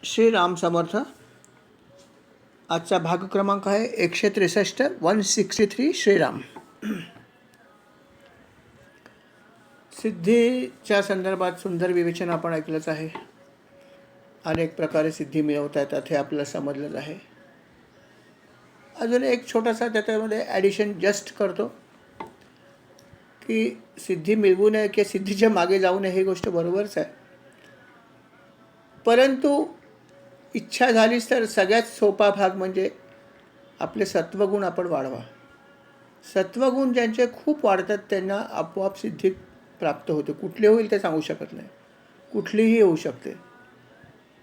श्री राम समर्थ. आजचा भाग क्रमांक आहे 163 163. श्रीराम. सिद्धीच्या संदर्भात सुंदर विवेचन आपण ऐकलंच आहे. अनेक प्रकारे सिद्धी मिळवता येतात हे आपल्याला समजलंच आहे. अजून एक छोटासा त्याच्यामध्ये ॲडिशन जस्ट करतो की सिद्धी मिळवू नये किंवा सिद्धीच्या मागे जाऊ नये ही गोष्ट बरोबरच आहे, परंतु इच्छा झालीच तर सगळ्यात सोपा भाग म्हणजे आपले सत्वगुण आपण वाढवा. सत्वगुण ज्यांचे खूप वाढतात त्यांना आपोआप सिद्धी प्राप्त होते. कुठली होईल ते सांगू शकत नाही, कुठलीही होऊ शकते,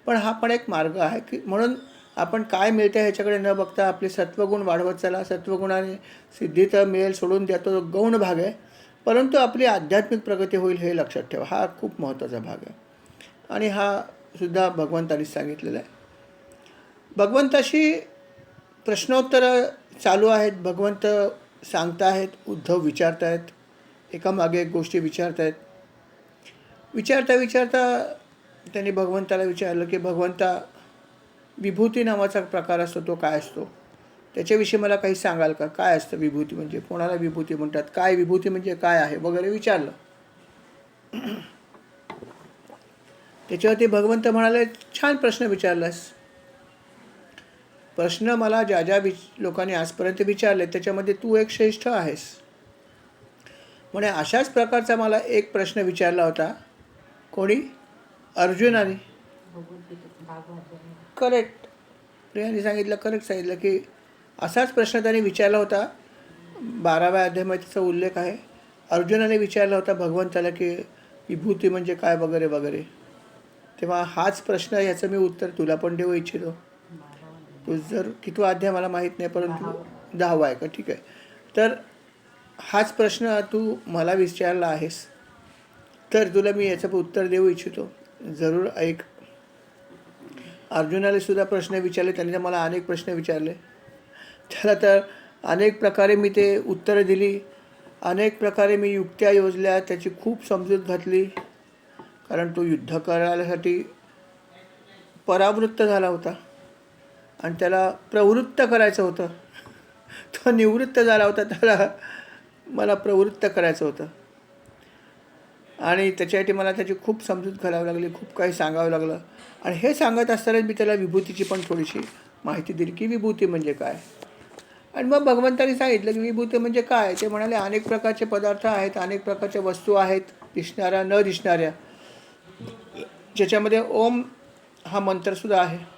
पण हा पण एक मार्ग आहे की म्हणून आपण काय मिळते ह्याच्याकडे न बघता आपले सत्वगुण वाढवत चला. सत्वगुणाने सिद्धी तर मिळेल सोडून द्या, तो गौण भाग आहे, परंतु आपली आध्यात्मिक प्रगती होईल हे लक्षात ठेवा. हा खूप महत्त्वाचा भाग आहे आणि हा सुद्धा भगवंतांनीच सांगितलेला आहे. भगवंताशी प्रश्नोत्तरं चालू आहेत. भगवंत सांगता आहेत, उद्धव विचारत आहेत, एकामागे एक गोष्टी विचारत आहेत. विचारता त्यांनी भगवंताला विचारलं की भगवंता, विभूती नावाचा प्रकार असतो तो काय असतो, त्याच्याविषयी मला काही सांगाल का? काय असतं विभूती म्हणजे, कोणाला विभूती म्हणतात, काय विभूती म्हणजे काय आहे वगैरे विचारलं. त्याच्यावरती भगवंत म्हणाले, छान प्रश्न विचारलास. प्रश्न मला ज्या लोकांनी आजपर्यंत विचारले त्याच्यामध्ये तू एक श्रेष्ठ आहेस. म्हणे अशाच प्रकारचा मला एक प्रश्न विचारला होता. कोणी? अर्जुनाने. करेक्ट. प्रियाने सांगितलं, करेक्ट सांगितलं की असाच प्रश्न त्याने विचारला होता. 12व्या अध्यायामध्ये त्याचा उल्लेख आहे. अर्जुनाने विचारला होता भगवंताला की विभूती म्हणजे काय वगैरे वगैरे. तेव्हा हाच प्रश्न, याचं मी उत्तर तुला पण देऊ इच्छितो. तू जर कितवा अध्याय मला माहीत नाही, परंतु 10वा आहे का? ठीक आहे. तर हाच प्रश्न तू मला विचारला आहेस, तर तुला मी याचं उत्तर देऊ इच्छितो. जरूर ऐक. अर्जुनाला सुद्धा प्रश्न विचारले, त्यांनी मला अनेक प्रश्न विचारले. त्याला तर अनेक प्रकारे मी ते उत्तरं दिली, अनेक प्रकारे मी युक्त्या योजल्या, त्याची खूप समजूत घातली, कारण तो युद्ध करायसाठी परावृत्त झाला होता आणि त्याला प्रवृत्त करायचं होतं. तो निवृत्त झाला होता, त्याला मला प्रवृत्त करायचं होतं आणि त्याच्यासाठी मला त्याची खूप समजूत घालावी लागली, खूप काही सांगावं लागलं. आणि हे सांगत असताना मी त्याला विभूतीची पण थोडीशी माहिती दिली की विभूती म्हणजे काय. आणि मग भगवंतांनी सांगितलं की विभूती म्हणजे काय. ते म्हणाले अनेक प्रकारचे पदार्थ आहेत, अनेक प्रकारच्या वस्तू आहेत, दिसणाऱ्या न दिसणाऱ्या, ज्याच्यामध्ये ओम हा मंत्रसुद्धा आहे.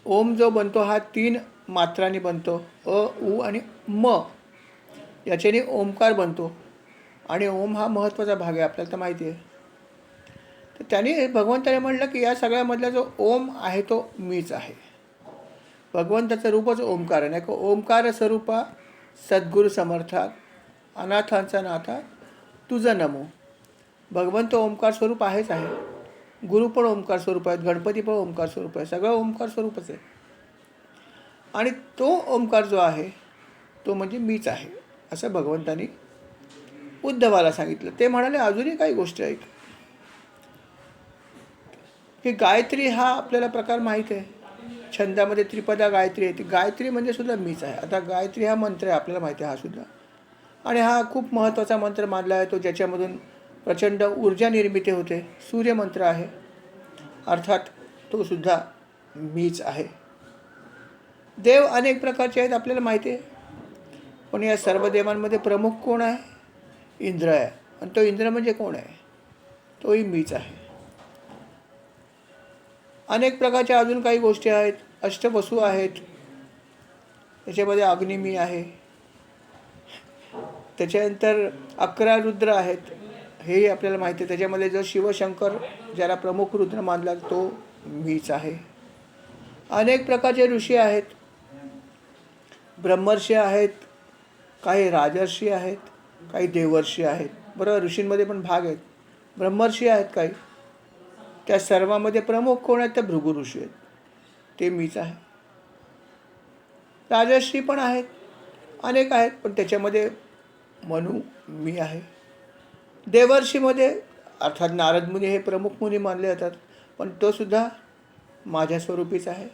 ओम जो बनतो हा 3 मात्रांनी बनतो. अ, उ आणि म याच्याने ओमकार बनतो आणि ओम हा महत्त्वाचा भाग आहे, आपल्याला तर माहिती आहे. तर त्याने भगवंताने म्हटलं की या सगळ्यामधला जो ओम आहे तो मीच आहे. भगवंताचं रूपच ओमकार आहे, नाही का? ओमकार स्वरूपा सद्गुरू समर्था, अनाथांचा नाथा तुझं नमो. भगवंत ओमकार स्वरूप आहेच आहे. गुरु पण ओमकार स्वरूप आहेत, गणपती पण ओमकार स्वरूप आहे, सगळं ओमकार स्वरूपच आहे. आणि तो ओमकार जो आहे तो म्हणजे मीच आहे, असं भगवंतांनी उद्धवाला सांगितलं. ते म्हणाले अजूनही काही गोष्टी आहेत की गायत्री हा आपल्याला प्रकार माहीत आहे. छंदामध्ये त्रिपदा गायत्री आहे, ती गायत्री म्हणजे सुद्धा मीच आहे. आता गायत्री हा मंत्र आहे, आपल्याला माहिती आहे हा सुद्धा, आणि हा खूप महत्त्वाचा मंत्र मानला आहे तो, ज्याच्यामधून प्रचंड ऊर्जा निर्मिती होते. सूर्यमंत्र आहे, अर्थात तो सुद्धा मीच आहे. देव अनेक प्रकारचे आहेत, आपल्याला माहिती आहे, पण या सर्व देवांमध्ये प्रमुख कोण आहे? इंद्र आहे. आणि तो इंद्र म्हणजे कोण आहे? तोही मीच आहे. अनेक प्रकारच्या अजून काही गोष्टी आहेत, अष्टवसू आहेत, त्याच्यामध्ये अग्नी मी आहे. त्याच्यानंतर 11 रुद्र आहेत, हेही आपल्याला माहिती आहे. त्याच्यामध्ये जो शिवशंकर ज्याला प्रमुख रुद्र मानला तो मीच आहे. अनेक प्रकारचे ऋषी आहेत, ब्रह्मर्षी आहेत, काही राजर्षी आहेत, काही देवर्षी आहेत. बरोबर, ऋषींमध्ये पण भाग आहेत. ब्रह्मर्षी आहेत काही, त्या सर्वांमध्ये प्रमुख कोण आहेत? तर भृगु ऋषी आहेत, ते मीच आहे. राजर्षी पण आहेत, अनेक आहेत, पण त्याच्यामध्ये मनु मी आहे. देवर्षीमध्ये अर्थात नारद मुनी हे प्रमुख मुनी मानले जातात, पण तो सुद्धा माझ्या स्वरूपीच आहे.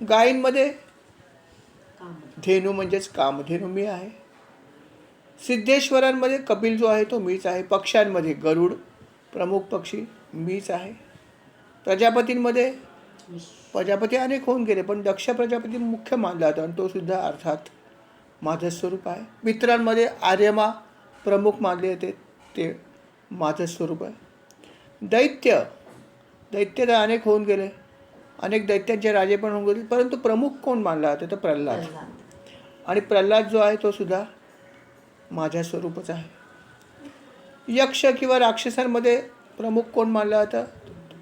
गायींमध्ये धेनू म्हणजेच कामधेनू मी आहे. सिद्धेश्वरांमध्ये कपिल जो आहे तो मीच आहे. पक्ष्यांमध्ये गरुड प्रमुख पक्षी मीच आहे. प्रजापतींमध्ये प्रजापती अनेक होऊन गेले, पण दक्ष प्रजापती मुख्य मानला जातो आणि तो सुद्धा अर्थात माझं स्वरूप आहे. मित्रांमध्ये आर्यमा प्रमुख मानले जाते, ते माझं स्वरूप आहे. दैत्य तर अनेक होऊन गेले, अनेक दैत्यांचे राजे पण होऊन गेले, परंतु प्रमुख कोण मानला जातो तर प्रल्हाद. आणि प्रल्हाद जो आहे तो सुद्धा माझ्या स्वरूपच आहे. यक्ष किंवा राक्षसांमध्ये प्रमुख कोण मानला जातं?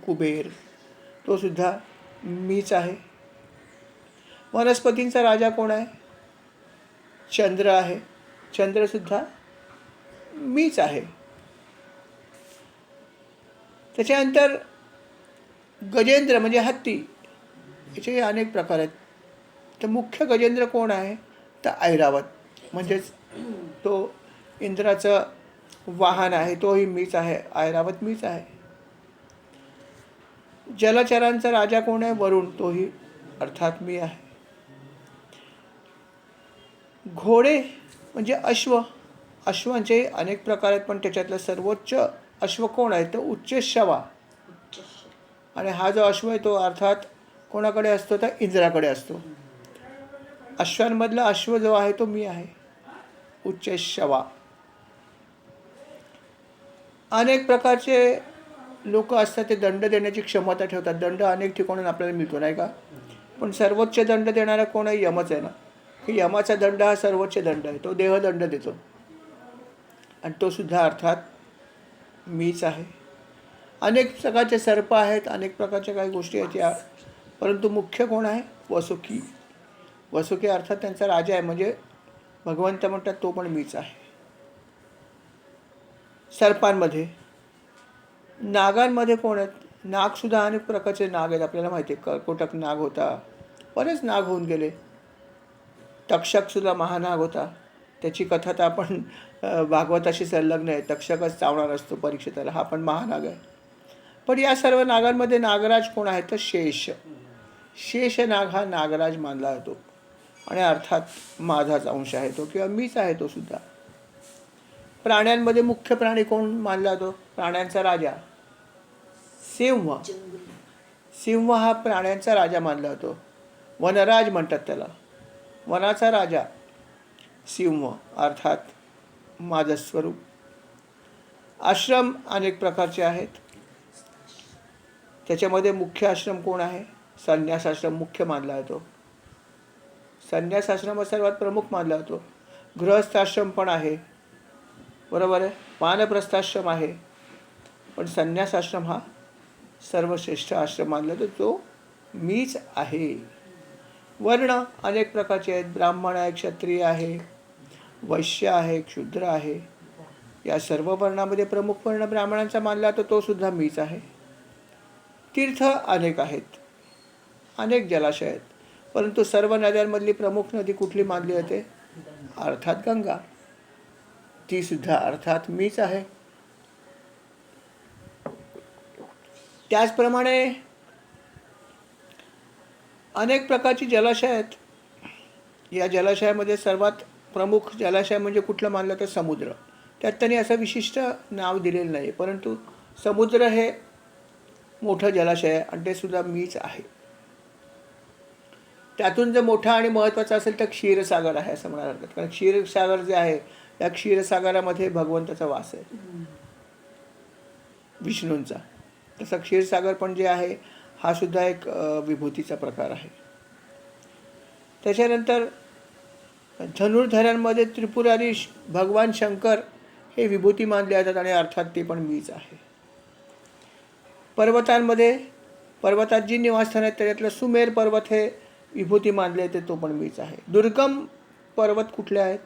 कुबेर, तो सुद्धा मीच आहे. वनस्पतींचा राजा कोण आहे? चंद्र आहे, चंद्रसुद्धा मीच आहे. त्याच्यानंतर गजेंद्र म्हणजे हत्ती, याचे अनेक प्रकार आहेत. तर मुख्य गजेंद्र कोण आहे तर ऐरावत, म्हणजेच तो इंद्राचं वाहन आहे, तोही मीच आहे. ऐरावत मीच आहे. जलचरांचा राजा कोण आहे? वरुण, तोही अर्थात मी आहे. घोडे म्हणजे अश्व, अश्वांचे अनेक प्रकार आहेत, पण त्याच्यातलं सर्वोच्च अश्व कोण आहे तर उच्चैःश्रवा. आणि हा जो अश्व आहे तो अर्थात कोणाकडे असतो तर इंद्राकडे असतो. अश्वांमधला अश्व जो आहे तो मी आहे, उच्चैःश्रवा. अनेक प्रकारचे लोक असतात, ते दंड देण्याची क्षमता ठेवतात. दंड अनेक ठिकाणून आपल्याला मिळतो नाही का, पण सर्वोच्च दंड देणारा कोण आहे? यमच आहे ना. की यमाचा दंड हा सर्वोच्च दंड आहे, तो देहदंड देतो आणि तो सुद्धा अर्थात मीच आहे. अनेक प्रकारचे सर्प आहेत, अनेक प्रकारच्या काही गोष्टी आहेत या, परंतु मुख्य कोण आहे? वसुकी. वसुकी अर्थात त्यांचा राजा आहे, म्हणजे भगवंत म्हणतात तो पण मीच आहे. सर्पांमध्ये, नागांमध्ये कोण आहेत? नागसुद्धा अनेक प्रकारचे नाग आहेत, आपल्याला माहिती आहे. कर्कोटक नाग होता, बरेच नाग होऊन गेले. तक्षकसुद्धा महानाग होता, त्याची कथा तर आपण भागवताशी संलग्न आहे. तक्षकच चावणार असतो परीक्षिताला, हा पण महानाग आहे. पण या सर्व नागांमध्ये नागराज कोण आहे तर शेष. शेषनाग हा नागराज मानला जातो आणि अर्थात माझाच अंश आहे तो, किंवा मीच आहे तो सुद्धा. प्राण्यांमध्ये मुख्य प्राणी कोण मानला जातो? प्राण्यांचा राजा सिंह. सिंह हा प्राण्यांचा राजा मानला जातो, वनराज म्हणतात त्याला. वनाचा राजा सिंह, अर्थात माझं स्वरूप. आश्रम अनेक प्रकारचे आहेत, त्याच्यामध्ये मुख्य आश्रम कोण आहे? संन्यास आश्रम मुख्य मानला जातो. संन्यास आश्रम हा सर्वात प्रमुख मानला जातो. गृहस्थाश्रम पण आहे, बरोबर आहे, वानप्रस्थाश्रम आहे, पण संन्यास आश्रम हा सर्वश्रेष्ठ आश्रम मानला जातो, जो मीच आहे. वर्ण अनेक प्रकारचे आहेत, ब्राह्मण आहे, क्षत्रिय आहे, वैश्य आहे, क्षुद्र आहे. या सर्व वर्णामध्ये प्रमुख वर्ण ब्राह्मणांचा मानला जातो, तो सुद्धा मीच आहे. तीर्थ अनेक आहेत, अनेक जलाशय आहेत, परंतु सर्व नद्यांमधली प्रमुख नदी कुठली मानली जाते? अर्थात गंगा, ती सुद्धा अर्थात मीच आहे. त्याचप्रमाणे अनेक प्रकारची जलाशय आहेत. या जलाशयामध्ये सर्वात प्रमुख जलाशय म्हणजे कुठलं मानलं तर समुद्र. त्यात त्यांनी असं विशिष्ट नाव दिलेलं नाही, परंतु समुद्र हे मोठं जलाशय आहे आणि ते सुद्धा मीच आहे. त्यातून जर मोठा आणि महत्त्वाचा असेल तर क्षीरसागर आहे असं म्हणायला हरकत, कारण क्षीरसागर जे आहे त्या क्षीरसागरामध्ये भगवंताचा वास आहे, विष्णूंचा. तसं क्षीरसागर पण जे आहे हा सुद्धा एक विभूतीचा प्रकार आहे. त्याच्यानंतर धनुर्धरांमध्ये त्रिपुरारी भगवान शंकर हे विभूती मानले जातात आणि अर्थात ते पण मीच आहे. पर्वतांमध्ये, पर्वतात जी निवासस्थान आहेत त्याच्यातलं सुमेर पर्वत हे विभूती मानले जाते, तो पण मीच आहे. दुर्गम पर्वत कुठले आहेत?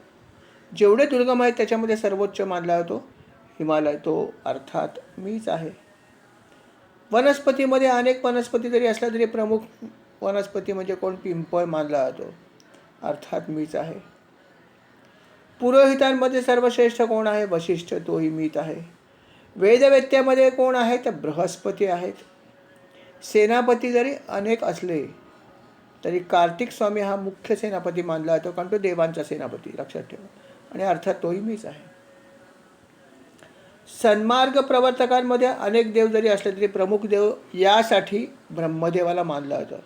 जेवढे दुर्गम आहेत त्याच्यामध्ये सर्वोच्च मानला जातो हिमालय, तो अर्थात मीच आहे. वनस्पतीमध्ये अनेक वनस्पती जरी असल्या तरी प्रमुख वनस्पती म्हणजे कोण? पिंपळ मानला जातो, अर्थात मीच आहे. पुरोहितांमध्ये सर्वश्रेष्ठ कोण आहे? वशिष्ठ, तोही मीच आहे. वेदवेत्यामध्ये कोण आहे तर बृहस्पती आहेत. सेनापती जरी अनेक असले तरी कार्तिक स्वामी हा मुख्य सेनापती मानला जातो, कारण तो देवांचा सेनापती, लक्षात ठेवा. आणि अर्थात तोही मीच आहे. सन्मार्ग प्रवर्तकांमध्ये अनेक देव जरी असले तरी प्रमुख देव यासाठी ब्रह्मदेवाला मानला जातो,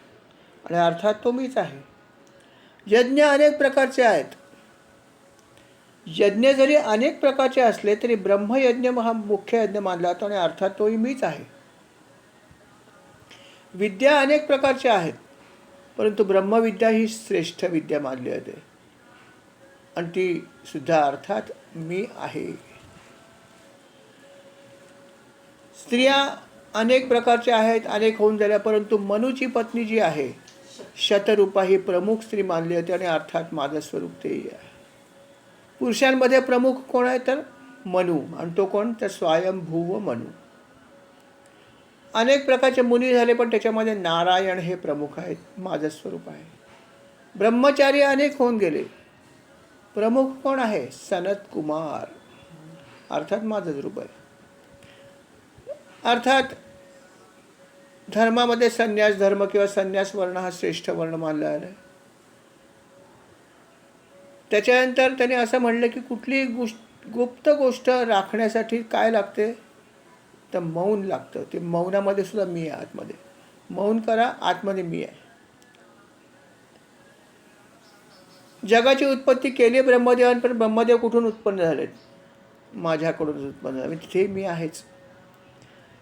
आणि अर्थात तो मीच आहे. यज्ञ अनेक प्रकारचे आहेत. यज्ञ जरी अनेक प्रकारचे असले तरी ब्रह्मयज्ञ हा मुख्य यज्ञ मानला जातो, आणि अर्थात तोही मीच आहे. विद्या अनेक प्रकारच्या आहेत, परंतु ब्रह्मविद्या ही श्रेष्ठ विद्या मानली जाते, आणि ती सुद्धा अर्थात मी आहे. स्त्रिया अनेक प्रकारच्या आहेत, अनेक होऊन झाल्या, परंतु मनुची पत्नी जी आहे शतरूपा ही प्रमुख स्त्री मानली जाते, आणि अर्थात माझं स्वरूप तेही आहे. पुरुषांमध्ये प्रमुख कोण आहे तर मनु, आणि तो कोण तर स्वयंभूव मनु. अनेक प्रकारचे मुनी झाले, पण त्याच्यामध्ये नारायण हे प्रमुख आहेत, माझं स्वरूप आहे. ब्रह्मचारी अनेक होऊन गेले, प्रमुख कोण आहे सनत कुमार, अर्थात माझं रूप आहे. अर्थात धर्मामध्ये संन्यास धर्म किंवा संन्यास वर्ण हा श्रेष्ठ वर्ण मानला आहे. त्याच्यानंतर त्याने असं म्हणलं की कुठली गुप्त गोष्ट राखण्यासाठी काय लागते तर मौन लागतं. ते मौनामध्ये सुद्धा मी आहे आतमध्ये. मौन करा, आतमध्ये मी आहे. जगाची उत्पत्ती केली ब्रह्मदेवाने, पण ब्रह्मदेव कुठून उत्पन्न झालेत? माझ्याकडूनच उत्पन्न झाले, तिथे मी आहेच.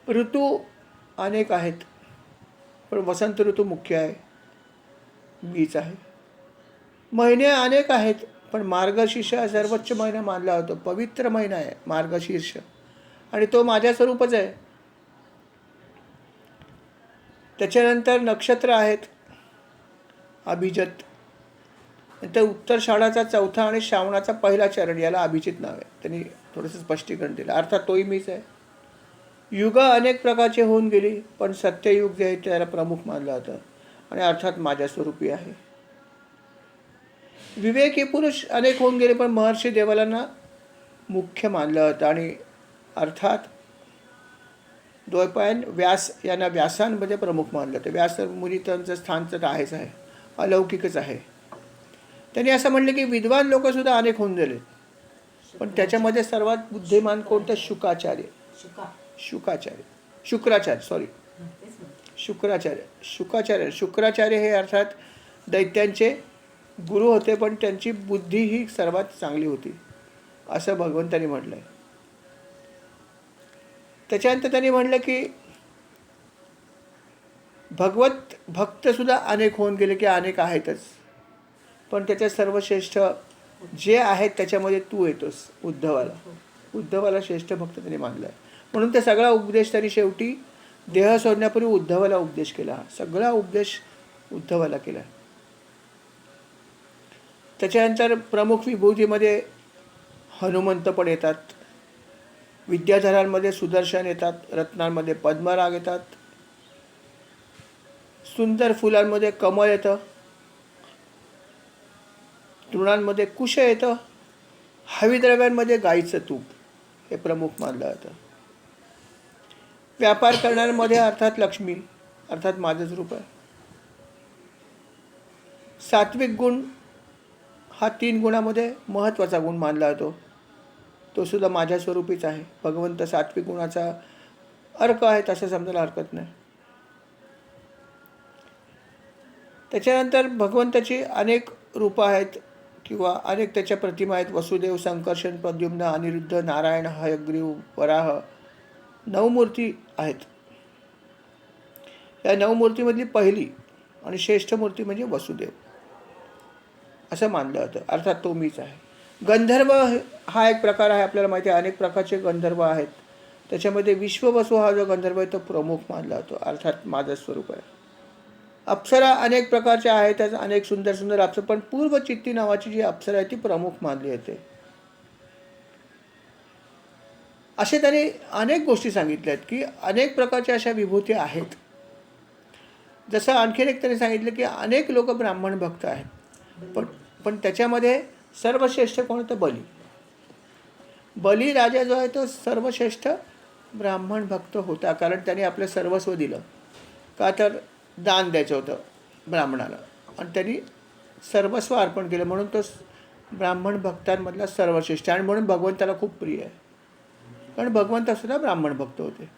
ऋतू अनेक आहेत, पण वसंत ऋतू मुख्य आहे, मीच आहे. महिने अनेक आहेत, पण मार्गशीर्ष हा सर्वोच्च महिना मानला जातो. पवित्र महिना आहे मार्गशीर्ष, आणि तो माझ्या स्वरूपच आहे. त्याच्यानंतर नक्षत्र आहेत अभिजित, नंतर उत्तर शाळाचा चौथा आणि श्रावणाचा पहिला चरण, याला अभिजित नाव आहे. त्यांनी थोडंसं स्पष्टीकरण दिलं, अर्थात तोही मीच आहे. युग अनेक प्रकारचे होऊन गेली, पण सत्ययुग जे आहे त्याला प्रमुख मानलं जातं, आणि अर्थात माझ्या स्वरूपी आहे. विवेकी पुरुष अनेक होऊन गेले, पण महर्षी देवालांना मुख्य मानलं जातं, आणि अर्थात द्वैपायन व्यास यांना व्यासांमध्ये प्रमुख मानलं जातं. व्यास मुनी त्यांचं स्थान तर आहेच आहे, अलौकिकच आहे. त्यांनी असं म्हणलं की विद्वान लोकसुद्धा अनेक होऊन गेले, पण त्याच्यामध्ये सर्वात बुद्धिमान कोणतं? शुक्राचार्य. शुक्राचार्य हे अर्थात दैत्यांचे गुरु होते, पण त्यांची बुद्धी ही सर्वात चांगली होती असं भगवंतांनी म्हटलंय. त्याच्यानंतर त्यांनी म्हणलं की भगवत भक्त सुद्धा अनेक होऊन गेले, की अनेक आहेतच, पण त्याच्या सर्वश्रेष्ठ जे आहेत त्याच्यामध्ये तू येतोस. उद्धवाला श्रेष्ठ भक्त त्यांनी मानलाय. म्हणून ते सगळा उपदेश तरी शेवटी देह सोडण्यापूर्वी उद्धवाला उपदेश केला. सगळा उपदेश उद्धवाला केला. त्याच्यानंतर प्रमुख विभूतीमध्ये हनुमंत पण येतात, विद्याधरांमध्ये सुदर्शन येतात, रत्नांमध्ये पद्मराग येतात, सुंदर फुलांमध्ये कमळ येतं, तृणांमध्ये कुश येतं, हविद्रव्यांमध्ये गाईचं तूप हे प्रमुख मानलं जातं. व्यापार करणाऱ्यांमध्ये अर्थात लक्ष्मी, अर्थात माझंच रूप आहे. सात्विक गुण हा 3 गुणामध्ये महत्त्वाचा गुण मानला जातो, तो सुद्धा माझ्या स्वरूपीच आहे. भगवंत सात्विक गुणाचा अर्क आहे असं समजायला हरकत नाही. त्याच्यानंतर भगवंताची अनेक रूपं आहेत किंवा अनेक त्याच्या प्रतिमा आहेत. वसुदेव, संकर्षण, प्रद्युम्न, अनिरुद्ध, नारायण, हयग्रीव, वराह, 9 मूर्ती आहेत. या 9 मूर्तीमधली पहिली आणि श्रेष्ठ मूर्ती म्हणजे वसुदेव असं मानलं जातं, अर्थात तो मीच आहे. गंधर्व हा एक प्रकार आहे, आपल्याला माहिती आहे अनेक प्रकारचे गंधर्व आहेत. त्याच्यामध्ये विश्ववसु हा जो गंधर्व आहे तो प्रमुख मानला जातो, अर्थात माझं स्वरूप आहे. अप्सरा अनेक प्रकारच्या आहेत, त्यात अनेक सुंदर सुंदर अप्सरा, पण पूर्वचित्ती नावाची जी अप्सरा आहे ती प्रमुख मानली जाते. असे त्यांनी अनेक गोष्टी सांगितल्या आहेत की अनेक प्रकारच्या अशा विभूती आहेत. जसं आणखीन एक त्यांनी सांगितलं की अनेक लोक ब्राह्मण भक्त आहेत, पण त्याच्यामध्ये सर्वश्रेष्ठ कोण तर बली राजा जो आहे तो सर्वश्रेष्ठ ब्राह्मण भक्त होता, कारण त्याने आपलं सर्वस्व दिलं. का तर दान द्यायचं होतं ब्राह्मणाला आणि त्यांनी सर्वस्व अर्पण केलं, म्हणून तो ब्राह्मण भक्तांमधला सर्वश्रेष्ठ आणि म्हणून भगवंताला खूप प्रिय आहे. कारण भगवंतसुद्धा ब्राह्मण भक्त होते.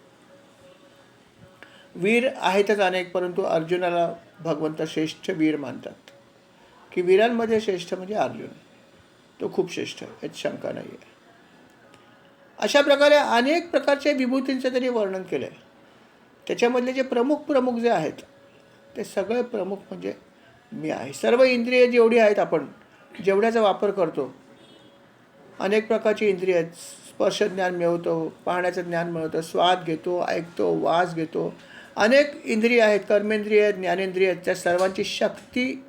वीर आहेतच अनेक, परंतु अर्जुनाला भगवंत श्रेष्ठ वीर मानतात, की वीरांमध्ये श्रेष्ठ म्हणजे अर्जुन. तो खूप श्रेष्ठ आहे, यात शंका नाही आहे. अशा प्रकारे अनेक प्रकारच्या विभूतींचं त्यांनी वर्णन केलं आहे. त्याच्यामधले जे प्रमुख जे आहेत ते सगळे प्रमुख म्हणजे मी आहे. सर्व इंद्रिय जेवढी आहेत, आपण जेवढ्याचा वापर करतो, अनेक प्रकारची इंद्रिय आहेत. स्पर्श ज्ञान मिळवतो, पाहण्याचं ज्ञान मिळवतो, स्वाद घेतो, ऐकतो, वास घेतो, अनेक इंद्रिय आहेत, कर्मेंद्रिय, ज्ञानेंद्रिय आहेत. त्या सर्वांची शक्ती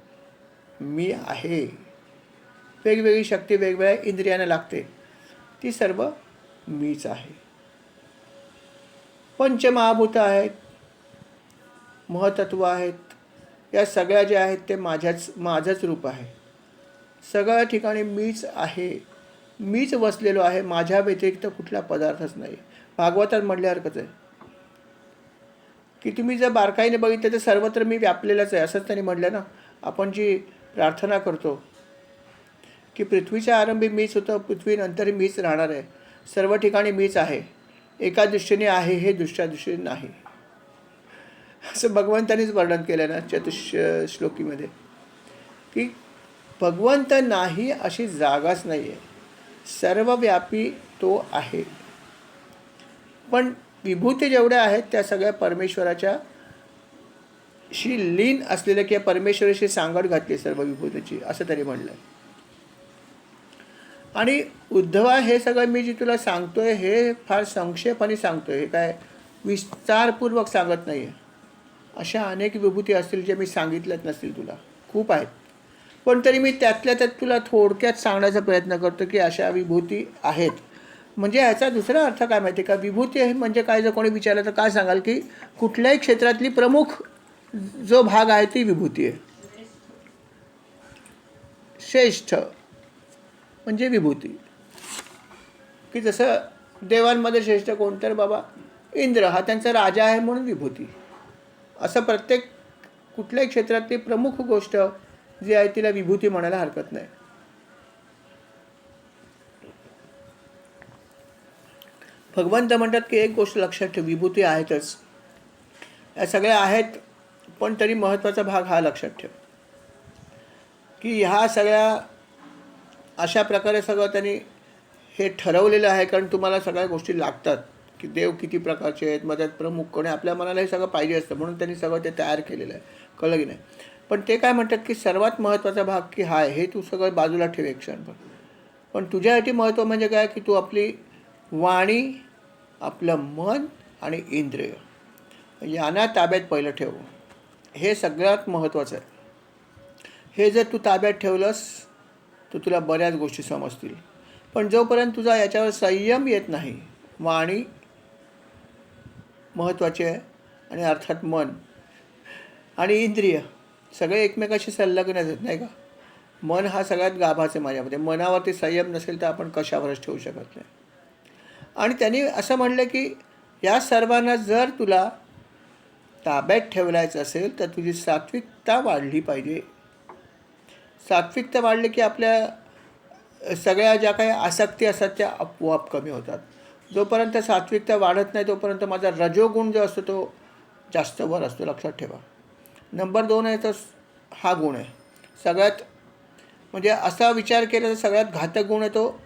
मी आहे. वेगवेगळी शक्ती वेगवेगळ्या इंद्रियांना लागते, ती सर्व मीच आहे. पंचमहाभूत आहेत, महतत्व आहेत, या सगळ्या ज्या आहेत ते माझंच रूप आहे. सगळ्या ठिकाणी मीच आहे, मीच वसलेलो आहे. माझ्या व्यतिरिक्त कुठला पदार्थच नाही. भागवतात म्हटल्यासारखंच आहे की तुम्ही जर बारकाईने बघितलं तर सर्वत्र मी व्यापलेलाच आहे. असंच त्यांनी म्हटलं ना. आपण जी प्रार्थना करतो की पृथ्वीच्या आरंभी मीच होतं, पृथ्वीनंतरही मीच राहणार आहे, सर्व ठिकाणी मीच आहे, एका दृष्टीने आहे हे, दुसऱ्या दृष्टीने नाही, असं भगवंतानीच वर्णन केलं ना श्लोकीमध्ये, की भगवंत नाही अशी जागाच नाही आहे, सर्वव्यापी तो आहे. पण विभूती जेवढ्या आहेत त्या सगळ्या परमेश्वराच्या शी लीन असलेल्या किंवा परमेश्वराशी सांगड घातली सर्व विभूतीची, असं तरी म्हणलं. आणि उद्धवा, हे सगळं मी जे तुला सांगतोय हे फार संक्षेपाने सांगतोय, हे काय विस्तारपूर्वक सांगत नाही आहे. अशा अनेक विभूती असतील जे मी सांगितल्याच नसतील तुला, खूप आहेत. पण तरी मी त्यातल्या त्यात तुला थोडक्यात सांगण्याचा प्रयत्न करतो की अशा विभूती आहेत. म्हणजे ह्याचा दुसरा अर्थ काय माहिती आहे का? विभूती आहे म्हणजे काय, जर कोणी विचारलं तर काय सांगाल की कुठल्याही क्षेत्रातली प्रमुख जो भाग आहे ती विभूती आहे. श्रेष्ठ म्हणजे विभूती. की जसं देवांमध्ये श्रेष्ठ कोण, तर बाबा इंद्र हा त्यांचा राजा आहे म्हणून विभूती. असं प्रत्येक कुठल्याही क्षेत्रातली प्रमुख गोष्ट जी आहे तिला विभूती म्हणायला हरकत नाही. भगवंत म्हणतात की एक गोष्ट लक्षात ठेव, विभूती आहेतच, या सगळ्या आहेत, पण तरी महत्त्वाचा भाग हा लक्षात ठेव की ह्या सगळ्या अशा प्रकारे सगळं त्यांनी हे ठरवलेलं आहे. कारण तुम्हाला सगळ्या गोष्टी लागतात की देव किती प्रकारचे आहेत, मदत प्रमुख कोण आहे, आपल्या मनाला हे सगळं पाहिजे असतं, म्हणून त्यांनी सगळं ते तयार केलेलं आहे. कळलं की नाही? पण ते काय म्हणतात की सर्वात महत्त्वाचा भाग की हा हे तू सगळं बाजूला ठेव एक क्षणभर. पण तुझ्यासाठी महत्त्व म्हणजे काय, की तू आपली वाणी, आपलं मन आणि इंद्रिय यांना ताब्यात पहिलं ठेव. हे सगळ्यात महत्त्वाचं आहे. हे जर तू ताब्यात ठेवलंस तर तुला बऱ्याच गोष्टी समजतील. पण जोपर्यंत तुझा याच्यावर संयम येत नाही, वाणी महत्त्वाची आहे आणि अर्थात मन आणि इंद्रिय सगळे एकमेकाशी संलग्न आहेत, नाही का? मन हा सगळ्यात गाभाच आहे माझ्यामध्ये. मनावरती संयम नसेल तर आपण कशावरच ठेवू शकत नाही. आणि त्यांनी असं म्हणलं की या सर्वांना जर तुला ताब्यात ठेवायचं असेल तर तुझी सात्विकता वाढली पाहिजे. सात्विकता वाढली की आपल्या सगळ्या ज्या काही आसक्ती असतात त्या आपोआप कमी होतात. जोपर्यंत सात्विकता वाढत नाही तोपर्यंत माझा रजोगुण जो असतो तो जास्त वर असतो, लक्षात ठेवा. नंबर 2 आहे तर हा गुण आहे सगळ्यात, म्हणजे असा विचार केला तर सगळ्यात घातक गुण आहे तो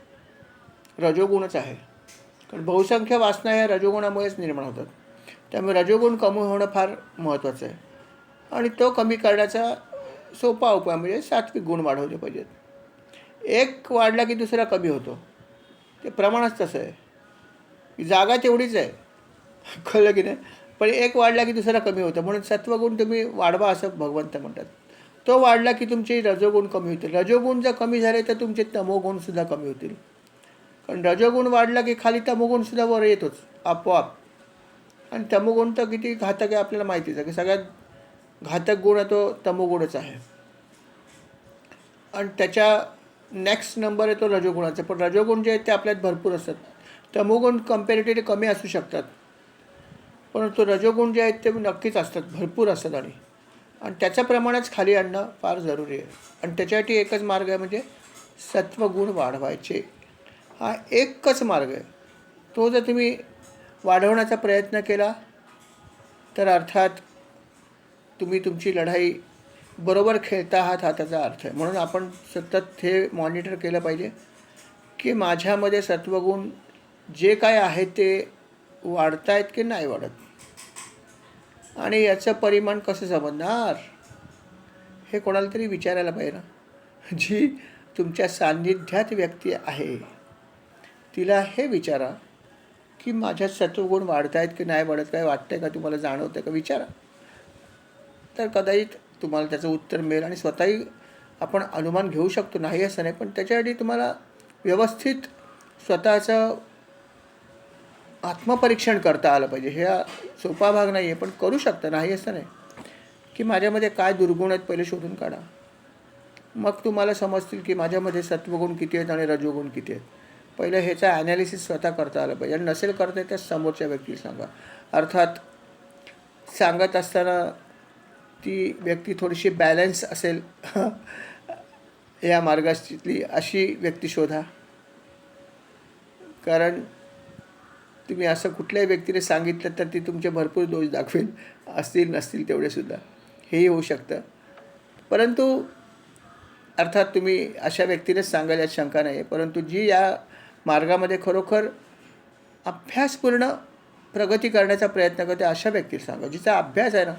रजोगुणच आहे. कारण बहुसंख्य वासना या रजोगुणामुळेच निर्माण होतात. त्यामुळे रजोगुण कमी होणं फार महत्त्वाचं आहे. आणि तो कमी करण्याचा सोपा उपाय म्हणजे सात्विक गुण वाढवले पाहिजेत. एक वाढला की दुसरा कमी होतो, ते प्रमाणच तसं आहे. जागा तेवढीच आहे, कळलं की नाही? पण एक वाढला की दुसरा कमी होतं. म्हणून सत्वगुण तुम्ही वाढवा असं भगवंत म्हणतात. तो वाढला की तुमचे रजोगुण कमी होतील. रजोगुण जर कमी झाले तर तुमचे तमोगुणसुद्धा कमी होतील. कारण रजोगुण वाढला की खाली तमोगुणसुद्धा वर येतोच आपोआप. आणि तमोगुण तर किती घातक आहे आपल्याला माहितीच आहे की सगळ्यात घातक गुण आहे तो तमोगुणच आहे. आणि त्याच्या नेक्स्ट नंबर आहे तो रजोगुणाचा. पण रजोगुण जे आहेत ते आपल्यात भरपूर असतात. तमोगुण कम्पॅरेटिव्हली कमी असू शकतात. परंतु रजोगुण जे आहेत ते नक्कीच असतात, भरपूर असतात आणि त्याच्या प्रमाणच खाली आणणं फार जरुरी आहे. आणि त्याच्यासाठी एकच मार्ग आहे, म्हणजे सत्वगुण वाढवायचे. हा एकच मार्ग आहे. तो जर तुम्ही वाढवण्याचा प्रयत्न केला तर अर्थात तुम्ही तुमची लढाई बरोबर खेळता आहात, हा त्याचा अर्थ आहे. म्हणून आपण सतत हे मॉनिटर केलं पाहिजे की माझ्यामध्ये सत्वगुण जे काय आहे ते वाढत आहेत की नाही वाढत, आणि याचं परिमाण कसं समजणार हे कोणाला तरी विचारायला पाहिजे ना. जी तुमच्या सान्निध्यात व्यक्ती आहे तिला हे विचारा की माझ्यात सत्वगुण वाढत आहेत की नाही वाढत, काय वाटतंय का तुम्हाला, जाणवतं का, विचारा. तर कदाचित तुम्हाला त्याचं उत्तर मिळेल आणि स्वतःही आपण अनुमान घेऊ शकतो, नाही असं नाही. पण त्याच्यासाठी तुम्हाला व्यवस्थित स्वतःचं आत्मपरीक्षण करता आलं पाहिजे. हा सोपा भाग नाही आहे, पण करू शकता, नाही असं नाही. की माझ्यामध्ये काय दुर्गुण आहेत पहिले शोधून काढा. मग तुम्हाला समजतील की माझ्यामध्ये सत्वगुण किती आहेत आणि रजोगुण किती आहेत. पहिलं ह्याचा ॲनालिसिस स्वतः करता आलं पाहिजे. आणि नसेल करता येत तर समोरच्या व्यक्तीला सांगा. अर्थात सांगत असताना ती व्यक्ती थोडीशी बॅलन्स असेल या मार्गातली अशी व्यक्ती शोधा. कारण तुम्ही असं कुठल्याही व्यक्तीने सांगितलं तर ती तुमचे भरपूर दोष दाखवेल, असतील नसतील तेवढेसुद्धा, हेही होऊ शकतं. परंतु अर्थात तुम्ही अशा व्यक्तीनेच सांगाल यात शंका नाही आहे. परंतु जी या मार्गामध्ये खरोखर अभ्यासपूर्ण प्रगती करण्याचा प्रयत्न करते अशा व्यक्तीला सांगा. जिचा अभ्यास आहे ना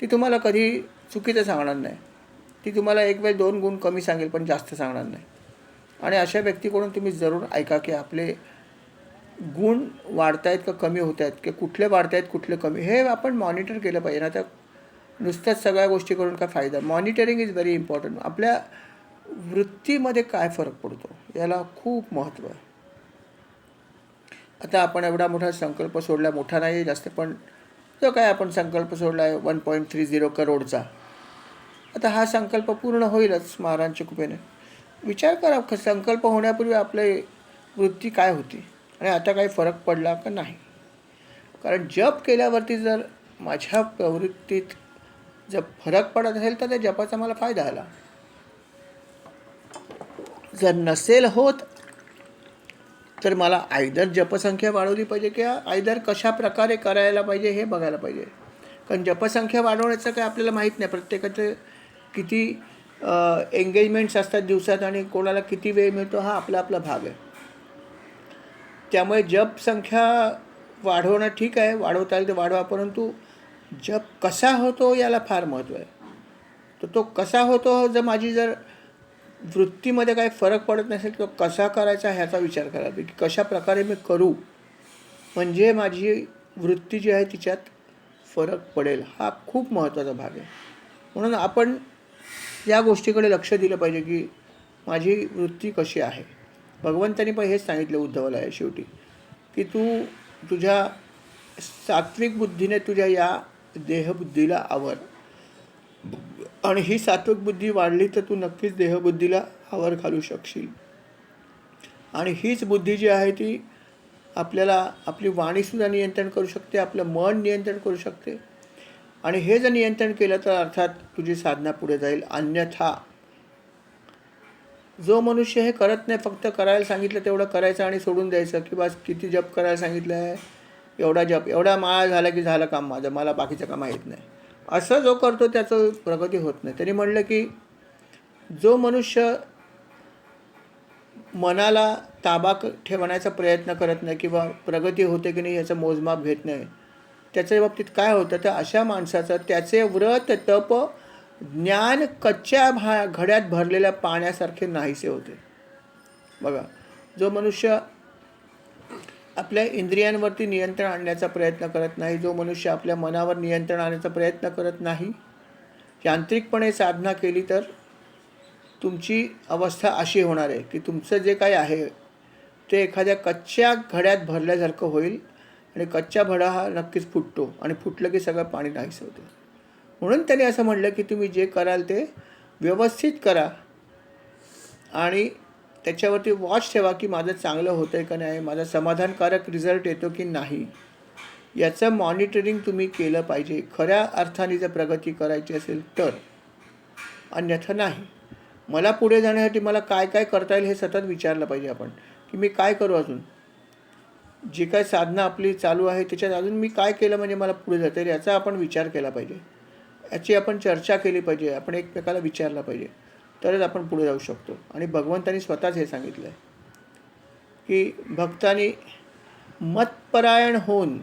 ती तुम्हाला कधी चुकीचं सांगणार नाही. ती तुम्हाला एक वेळ 2 गुण कमी सांगेल पण जास्त सांगणार नाही. आणि अशा व्यक्तीकडून तुम्ही जरूर ऐका की आपले गुण वाढत आहेत का कमी होत आहेत, की कुठले वाढत आहेत कुठले कमी, हे आपण मॉनिटर केलं पाहिजे ना. तर नुसत्याच सगळ्या गोष्टी करून काय फायदा. Monitoring is very important. आपल्या वृत्तीमध्ये काय फरक पडतो याला खूप महत्त्व आहे. आता आपण एवढा मोठा संकल्प सोडला, मोठा नाही जास्त, पण जो काय आपण संकल्प सोडला आहे 1.30 करोडचा, आता हा संकल्प पूर्ण होईलच महाराजांच्या कृपेने. विचार करा संकल्प होण्यापूर्वी आपली वृत्ती काय होती आणि आता काही फरक पडला का नाही. कारण जप केल्यावरती जर माझ्या प्रवृत्तीत जर फरक पडत असेल तर त्या जपाचा मला फायदा आला. जर नसेल होत तर मला आयदर जपसंख्या वाढवली पाहिजे किंवा आयदर कशा प्रकारे करायला पाहिजे हे बघायला पाहिजे. कारण जपसंख्या वाढवण्याचं काय आपल्याला माहीत नाही. प्रत्येकाचं किती एंगेजमेंट्स असतात दिवसात आणि कोणाला किती वेळ मिळतो हा आपला आपला भाग आहे. त्यामुळे जप संख्या वाढवणं ठीक आहे, वाढवता येईल तर वाढवा, परंतु जप कसा होतो याला फार महत्त्व आहे. तर तो कसा होतो, जर माझी जर वृत्तीमध्ये काही फरक पडत नसेल तर कसा करायचा ह्याचा विचार करायला पाहिजे की कशा प्रकारे मी करू म्हणजे माझी वृत्ती जी आहे तिच्यात फरक पडेल. हा खूप महत्त्वाचा भाग आहे. म्हणून आपण या गोष्टीकडे लक्ष दिलं पाहिजे की माझी वृत्ती कशी आहे. भगवंतांनी पण हेच सांगितलं उद्धवाला आहे शेवटी की तू तुझ्या सात्विक बुद्धीने तुझ्या या देहबुद्धीला आवर, आणि ही सात्विक बुद्धी वाढली तर तू नक्कीच देहबुद्धीला आवर घालू शकशील. आणि हीच बुद्धी जी आहे ती आपल्याला आपली वाणीसुद्धा नियंत्रण करू शकते, आपलं मन नियंत्रण करू शकते. आणि हे जर नियंत्रण केलं तर अर्थात तुझी साधना पुढे जाईल. अन्यथा जो मनुष्य हे करत नाही, फक्त करायला सांगितलं तेवढं करायचं आणि सोडून द्यायचं की बस किती जप करायला सांगितलं आहे एवढा जप, एवढा माळा झाला की झालं काम माझं, मला बाकीचं काम माहीत नाही, असं जो करतो त्याचं प्रगती होत नाही. त्यांनी म्हणलं की जो मनुष्य मनाला ताबा ठेवण्याचा प्रयत्न करत नाही किंवा प्रगती होते की नाही याचं मोजमाप घेत नाही, त्याच्या बाबतीत काय होतं तर अशा माणसाचं त्याचे व्रत तप ज्ञान कच्च्या घड्यात भरलेल्या पाण्यासारखे नाहीसे होते. बघा, जो मनुष्य आपल्या इंद्रियांवरती नियंत्रण आणण्याचा प्रयत्न करत नाही, जो मनुष्य आपल्या मनावर नियंत्रण आणण्याचा प्रयत्न करत नाही, यांत्रिकपणे साधना केली तर तुमची अवस्था अशी होणार आहे की तुमचं जे काही आहे ते एखाद्या कच्च्या घड्यात भरल्यासारखं होईल आणि कच्चा घडा हा नक्कीच फुटतो आणि फुटलं की सगळं पाणी नाहीसं होतं. म्हणून त्याने असं म्हटलं की तुम्ही जे कराल ते व्यवस्थित करा आणि त्याच्यावरती वॉच ठेवा की माझं चांगलं होतं आहे का नाही, माझा समाधानकारक रिझल्ट येतो की नाही. याचं मॉनिटरिंग तुम्ही केलं पाहिजे खऱ्या अर्थाने जर प्रगती करायची असेल तर, अन्यथा नाही. मला पुढे जाण्यासाठी मला काय काय करता येईल हे सतत विचारलं पाहिजे आपण, की मी काय करू अजून, जी काय साधना आपली चालू आहे त्याच्यात अजून मी काय केलं म्हणजे मला पुढे जाता येईल याचा आपण विचार केला पाहिजे, याची आपण चर्चा केली पाहिजे, आपण एकमेकाला विचारलं पाहिजे, तरच आपण पुढे जाऊ शकतो. आणि भगवंतांनी स्वतःच हे सांगितलं आहे की भक्तांनी मतपरायण होऊन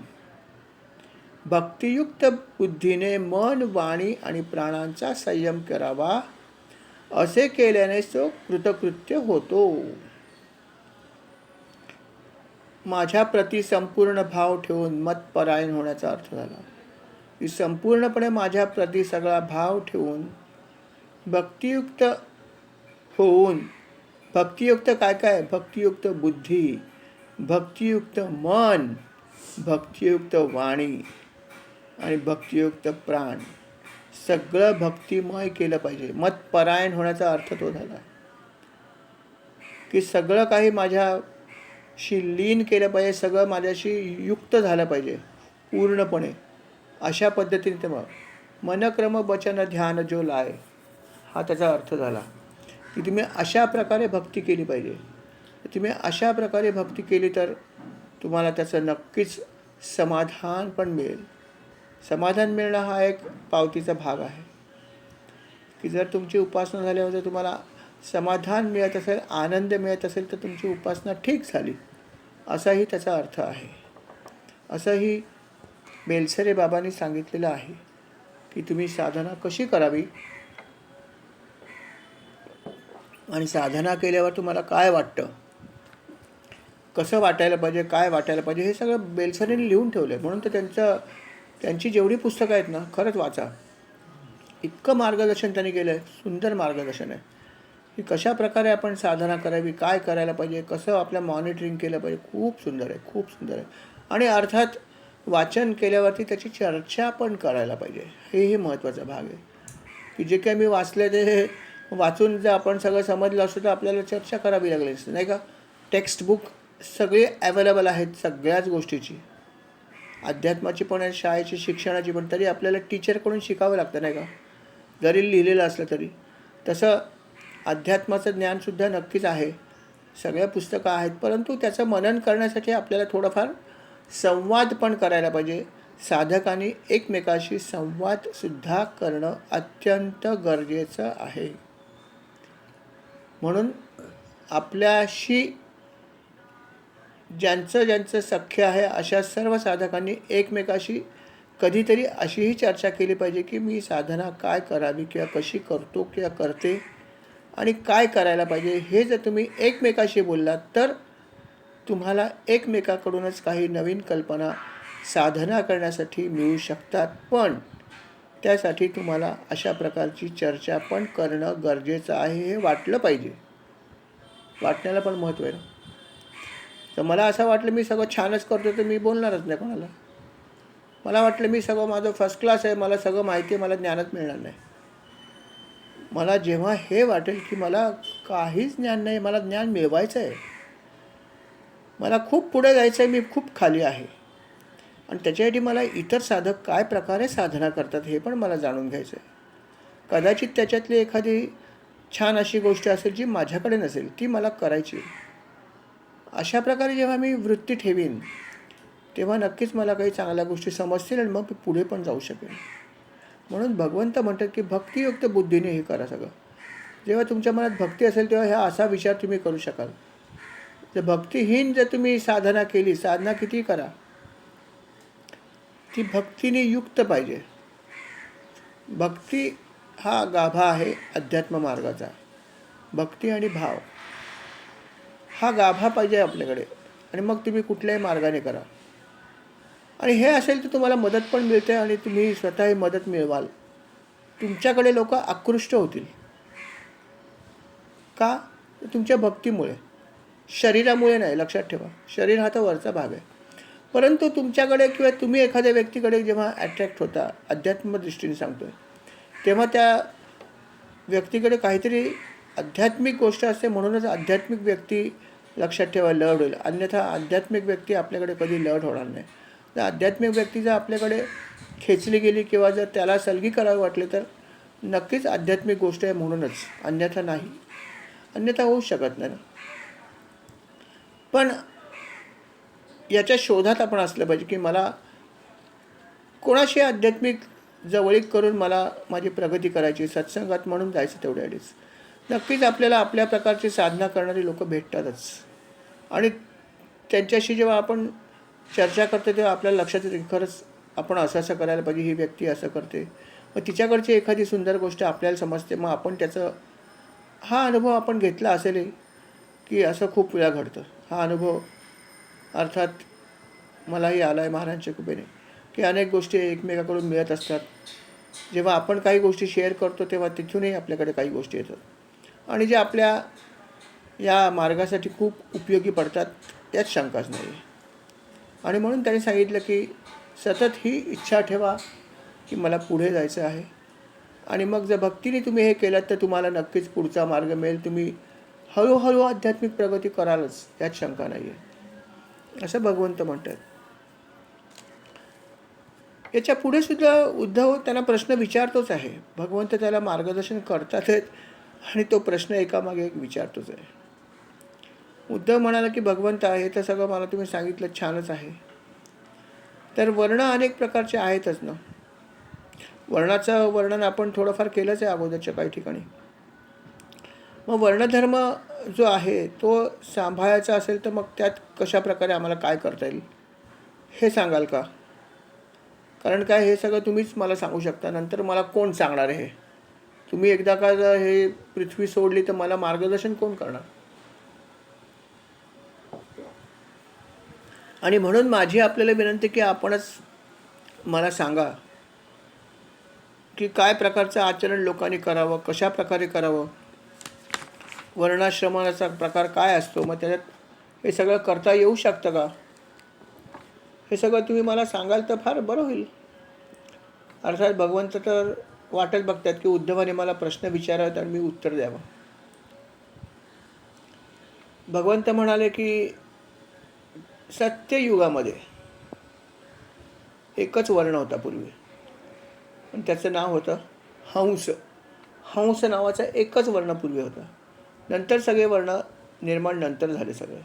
भक्तियुक्त बुद्धीने मन, वाणी आणि प्राणांचा संयम करावा, असे केल्याने तो कृतकृत्य होतो. माझ्या प्रती संपूर्ण भाव ठेवून मतपरायण होण्याचा अर्थ झाला की संपूर्णपणे माझ्या प्रती सगळा भाव ठेवून भक्तियुक्त होऊन, भक्तियुक्त काय काय, भक्तियुक्त बुद्धी, भक्तियुक्त मन, भक्तियुक्त वाणी आणि भक्तियुक्त प्राण, सगळं भक्तिमय केलं पाहिजे. मतपरायण होण्याचा अर्थ तो झाला की सगळं काही माझ्याशी लीन केलं पाहिजे, सगळं माझ्याशी युक्त झालं पाहिजे पूर्णपणे. अशा पद्धतीने ते मनक्रम वचन ध्यान जो लाय, हा त्याचा अर्थ झाला की तुम्ही अशा प्रकारे भक्ती केली पाहिजे. तुम्ही अशा प्रकारे भक्ती केली तर तुम्हाला त्याचं नक्कीच समाधान पण मिळेल. समाधान मिळणं हा एक पावतीचा भाग आहे की जर तुमची उपासना झाल्यावर जर तुम्हाला समाधान मिळत असेल, आनंद मिळत असेल, तर तुमची उपासना ठीक झाली, असाही त्याचा अर्थ आहे. असंही बेलसरे बाबांनी सांगितलेलं आहे की तुम्ही साधना कशी करावी आणि साधना केल्यावर तुम्हाला काय वाटतं, कसं वाटायला पाहिजे, काय वाटायला पाहिजे, हे सगळं बेलसरेने लिहून ठेवलं आहे. म्हणून तर त्यांची जेवढी पुस्तकं आहेत ना, खरंच वाचा. इतकं मार्गदर्शन त्यांनी केलं आहे, सुंदर मार्गदर्शन आहे की कशा प्रकारे आपण साधना करावी, काय करायला पाहिजे, कसं आपलं मॉनिटरिंग केलं पाहिजे. खूप सुंदर आहे, खूप सुंदर आहे. आणि अर्थात वाचन केल्यावरती त्याची चर्चा पण करायला पाहिजे, हेही महत्त्वाचा भाग आहे की जे काही मी वाचलं ते वाचून जर आपण सगळं समजलं असतं तर आपल्याला चर्चा करावी लागली असते, नाही का. टेक्स्टबुक सगळे अवेलेबल आहेत सगळ्याच गोष्टीची, अध्यात्माची पण आहे, शाळेची, शिक्षणाची पण. तरी आपल्याला टीचरकडून शिकावं लागतं, नाही का, जरी लिहिलेलं असलं तरी. तसं अध्यात्माचं ज्ञानसुद्धा नक्कीच आहे, सगळ्या पुस्तकं आहेत, परंतु त्याचं मनन करण्यासाठी आपल्याला थोडंफार संवाद पण करायला पाहिजे. साधकांनी एकमेकाशी संवादसुद्धा करणं अत्यंत गरजेचं आहे. म्हणून आपल्याशी ज्यांचं सख्य आहे अशा सर्व साधकांनी एकमेकाशी कधीतरी अशीही चर्चा केली पाहिजे की मी साधना काय करावी किंवा कशी करतो किंवा करते आणि काय करायला पाहिजे. हे जर तुम्ही एकमेकाशी बोललात तर तुम्हाला एकमेकाकडूनच काही नवीन कल्पना साधना करण्यासाठी मिळू शकतात. पण त्यासाठी तुम्हाला अशा प्रकारची चर्चा पण करणं गरजेचं आहे, हे वाटलं पाहिजे. वाटण्याला पण महत्त्व आहे. तर मला असं वाटलं मी सगळं छानच करतो तर मी बोलणारच नाही कोणाला. मला वाटलं मी सगळं माझं फर्स्ट क्लास आहे, मला सगळं माहिती आहे, मला ज्ञानच मिळणार नाही. मला जेव्हा हे वाटेल की मला काहीच ज्ञान नाही, मला ज्ञान मिळवायचं आहे, मला खूप पुढे जायचं आहे, मी खूप खाली आहे आणि त्याच्यासाठी मला इतर साधक काय प्रकारे साधना करतात हे पण मला जाणून घ्यायचं आहे. कदाचित त्याच्यातली एखादी छान अशी गोष्ट असेल जी माझ्याकडे नसेल, ती मला करायची. अशा प्रकारे जेव्हा मी वृत्ती ठेवीन तेव्हा नक्कीच मला काही चांगल्या गोष्टी समजतील आणि मग मी पुढे पण जाऊ शकेन. म्हणून भगवंत म्हणतात की भक्तियुक्त बुद्धीने हे करा सगळं. जेव्हा तुमच्या मनात भक्ती असेल तेव्हा ह्या असा विचार तुम्ही करू शकाल. जर भक्तिहीन जर तुम्ही साधना केली, साधना किती करा, ती भक्तीने युक्त पाहिजे. भक्ती हा गाभा आहे अध्यात्म मार्गाचा. भक्ती आणि भाव हा गाभा पाहिजे आपल्याकडे आणि मग तुम्ही कुठल्याही मार्गाने करा. आणि हे असेल तर तुम्हाला मदत पण मिळते आणि तुम्ही स्वतःही मदत मिळवाल. तुमच्याकडे लोक आकृष्ट होतील. का? तुमच्या भक्तीमुळे, शरीरामुळे नाही. लक्षात ठेवा, शरीर हा तर वरचा भाग आहे, परंतु तुमच्याकडे किंवा तुम्ही एखाद्या व्यक्तीकडे जेव्हा अट्रॅक्ट होता, अध्यात्म दृष्टीने सांगतोय, तेव्हा त्या व्यक्तीकडे काहीतरी आध्यात्मिक गोष्ट असते. म्हणूनच आध्यात्मिक व्यक्ती लक्षात ठेवा लढ होईल, अन्यथा आध्यात्मिक व्यक्ती आपल्याकडे कधी लढ होणार नाही. जर आध्यात्मिक व्यक्ती जर आपल्याकडे खेचली गेली किंवा जर त्याला सलगी करावी वाटली तर नक्कीच आध्यात्मिक गोष्ट आहे म्हणूनच, अन्यथा नाही. अन्यथा होऊच शकत नाही. पण याच्या शोधात आपण असलं पाहिजे की मला कोणाशी आध्यात्मिक जवळीक करून मला माझी प्रगती करायची, सत्संगात म्हणून जायचं तेवढ्यावेळीच. नक्कीच आपल्याला आपल्या प्रकारची साधना करणारी लोक भेटतातच. आणि त्यांच्याशी जेव्हा आपण चर्चा करतो तेव्हा आपल्याला लक्षात येतं की खरंच आपण असं असं करायला पाहिजे, ही व्यक्ती असं करते. मग तिच्याकडची एखादी सुंदर गोष्ट आपल्याला समजते. मग आपण त्याचं हा अनुभव आपण घेतला असेल की असं खूप वेळा घडतं. हा अनुभव अर्थात मलाही आला आहे महाराजांच्या कृपेने, की अनेक गोष्टी एकमेकाकडून मिळत असतात. जेव्हा आपण काही गोष्टी शेअर करतो तेव्हा तिथूनही आपल्याकडे काही गोष्टी येतात आणि जे आपल्या या मार्गासाठी खूप उपयोगी पडतात, यात शंकाच नाही. आणि म्हणून त्यांनी सांगितलं की सतत ही इच्छा ठेवा की मला पुढे जायचं आहे. आणि मग जर भक्तीने तुम्ही हे केलं तर तुम्हाला नक्कीच पुढचा मार्ग मिळेल. तुम्ही हळूहळू आध्यात्मिक प्रगती करालच, यात शंका नाही आहे, असं भगवंत म्हणतात. याच्या पुढे सुद्धा उद्धव त्यांना प्रश्न विचारतोच आहे. भगवंत त्याला मार्गदर्शन करतात आहेत आणि तो प्रश्न एकामागे एक विचारतोच आहे. उद्धव म्हणाला की भगवंत आहे तर सगळं मला तुम्ही सांगितलं छानच आहे, तर वर्ण अनेक प्रकारचे आहेतच ना. वर्णाचं वर्णन आपण थोडंफार केलंच आहे अगोदरच्या काही ठिकाणी. मग वर्णधर्म जो आहे तो सांभाळायचा असेल तर मग त्यात कशा प्रकारे आम्हाला काय करता येईल हे सांगाल का? कारण काय हे सगळं तुम्हीच मला सांगू शकता, नंतर मला कोण सांगणार आहे? तुम्ही एकदा का जर हे पृथ्वी सोडली तर मला मार्गदर्शन कोण करणार? आणि म्हणून माझी आपल्याला विनंती की आपणच मला सांगा की काय प्रकारचं आचरण लोकांनी करावं, कशा प्रकारे करावं, वर्णाश्रमाचा प्रकार काय असतो, मग त्याच्यात हे सगळं करता येऊ शकतं का, हे सगळं तुम्ही मला सांगाल तर फार बरं होईल. अर्थात भगवंत तर वाटच बघतात की उद्धवाने मला प्रश्न विचारावेत आणि मी उत्तर द्यावं. भगवंत म्हणाले की सत्ययुगामध्ये एकच वर्ण होता पूर्वी, पण त्याचं नाव होतं हंस. हंस नावाचा एकच वर्ण पूर्वी होता. नंतर सगळे वर्ण निर्माण नंतर झाले सगळे.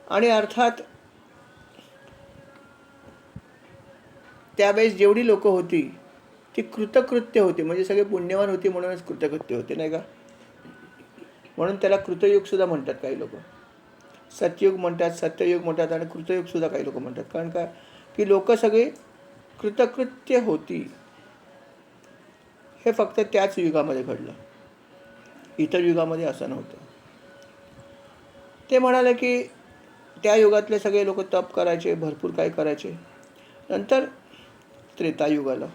आणि अर्थात त्यावेळेस जेवढी लोक होती ती कृतकृत्य होती, म्हणजे सगळे पुण्यवान होती म्हणूनच कृतकृत्य होते, नाही का? म्हणून त्याला कृतयुग सुद्धा म्हणतात काही लोक. सत्ययुग म्हणतात, सत्ययुग म्हणतात आणि कृतयुग सुद्धा काही लोक म्हणतात. कारण काय की लोक सगळे कृतकृत्य होती. हे फक्त त्याच युगामध्ये घडलं, इतर युगामध्ये असं नव्हतं. ते म्हणाले की त्या युगातले सगळे लोक तप करायचे, भरपूर काही करायचे. नंतर त्रेतायुग आलं.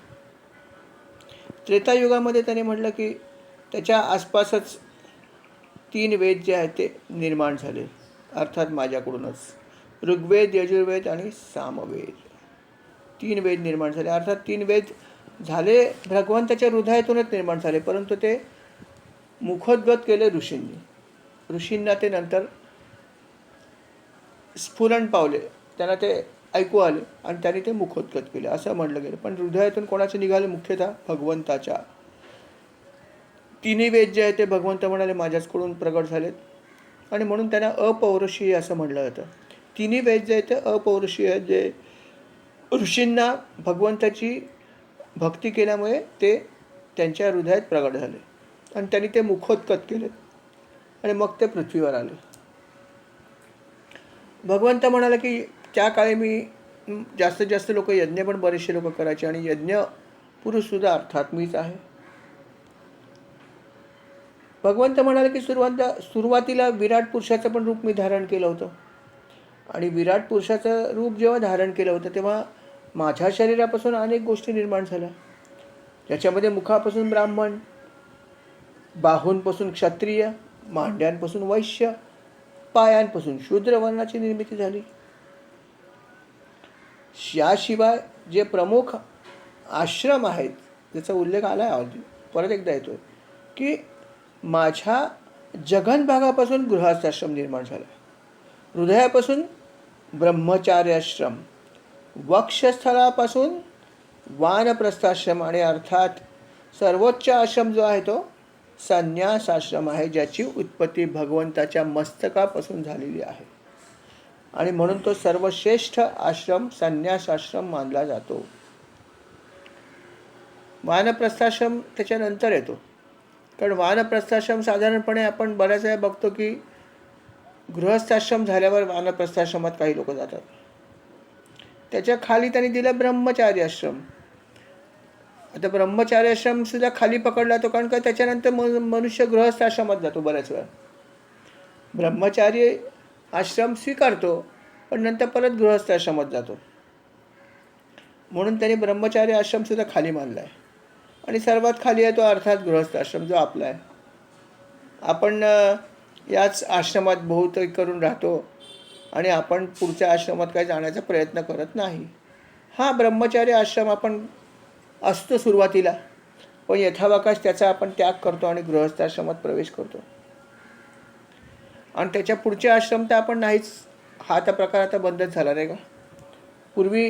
त्रेतायुगामध्ये त्याने म्हटलं की त्याच्या आसपासच 3 वेद जे आहेत ते निर्माण झाले, अर्थात माझ्याकडूनच. ऋग्वेद, यजुर्वेद आणि सामवेद, 3 वेद निर्माण झाले. अर्थात 3 वेद झाले भगवंताच्या हृदयातूनच निर्माण झाले, परंतु ते मुखोद्गत केले ऋषींनी. ऋषींना ते नंतर स्फुरण पावले, त्यांना ते ऐकू आले आणि त्यांनी ते मुखोद्गत केले असं म्हटलं गेलं. पण हृदयातून कोणाचे निघाले? मुख्यतः भगवंताच्या. 3 वेद जे आहेत ते भगवंत म्हणाले माझ्याचकडून प्रगट झालेत आणि म्हणून त्यांना अपौरुषीय असं म्हटलं जातं. 3 वेद जे आहेत ते अपौरुषीय आहेत, जे ऋषींना भगवंताची भक्ती केल्यामुळे ते त्यांच्या हृदयात प्रगट झाले आणि त्यांनी ते मुखोद्गत केले आणि मग ते पृथ्वीवर आले. भगवंत म्हणाले की त्या काळी मी जास्तीत जास्त लोक यज्ञ पण बरेचसे लोक करायचे आणि यज्ञ पुरुषसुद्धा अर्थात मीच आहे. भगवंत म्हणाले की सुरुवातीला विराट पुरुषाचं पण रूप मी धारण केलं होतं आणि विराट पुरुषाचं रूप जेव्हा धारण केलं होतं तेव्हा माझ्या शरीरापासून अनेक गोष्टी निर्माण झाल्या. त्याच्यामध्ये मुखापासून ब्राह्मण, बाहूंपासून क्षत्रिय, मांड्यांपासून वैश्य, पायांपासून शूद्र वर्णाची निर्मिती झाली. याशिवाय जे प्रमुख आश्रम आहेत ज्याचा उल्लेख आला आहे, परत एकदा येतो की माझ्या जघन भागापासून गृहस्थाश्रम निर्माण झाला. हृदयापासून ब्रह्मचार्याश्रम, वक्षस्थळापासून वानप्रस्थाश्रम, आणि अर्थात सर्वोच्च आश्रम जो आहे तो संन्यास आश्रम आहे, ज्याची उत्पत्ती भगवंताच्या मस्तकापासून झालेली आहे. आणि म्हणून तो सर्वश्रेष्ठ आश्रम संन्यास आश्रम मानला जातो. वानप्रस्थाश्रम त्याच्यानंतर येतो. कारण वानप्रस्थाश्रम साधारणपणे आपण बऱ्याच वेळा बघतो की गृहस्थाश्रम झाल्यावर वानप्रस्थाश्रमात काही लोक जातात. त्याच्या खाली त्यांनी दिलं ब्रह्मचारी आश्रम. आता ब्रह्मचारी आश्रम सुद्धा खाली पकडला तो, कारण का त्याच्यानंतर मनुष्य गृहस्थाश्रमात जातो. बऱ्याच वेळा ब्रह्मचारी आश्रम स्वीकारतो पण नंतर परत गृहस्थाश्रमात जातो. म्हणून त्यांनी ब्रह्मचारी आश्रम सुद्धा खाली मानला आहे. आणि सर्वात खाली आहे तो अर्थात गृहस्थाश्रम जो आपला आहे. आपण याच आश्रमात बहुतेक करून राहतो आणि आपण पुढच्या आश्रमात काही जाण्याचा प्रयत्न करत नाही. हा ब्रह्मचारी आश्रम आपण असतो सुरुवातीला, पण यथावकाश त्याचा आपण त्याग करतो आणि गृहस्थाश्रमात प्रवेश करतो. आणि त्याच्या पुढचे आश्रम तर आपण नाहीच. हा तर प्रकार आता बंदच झाला नाही का. पूर्वी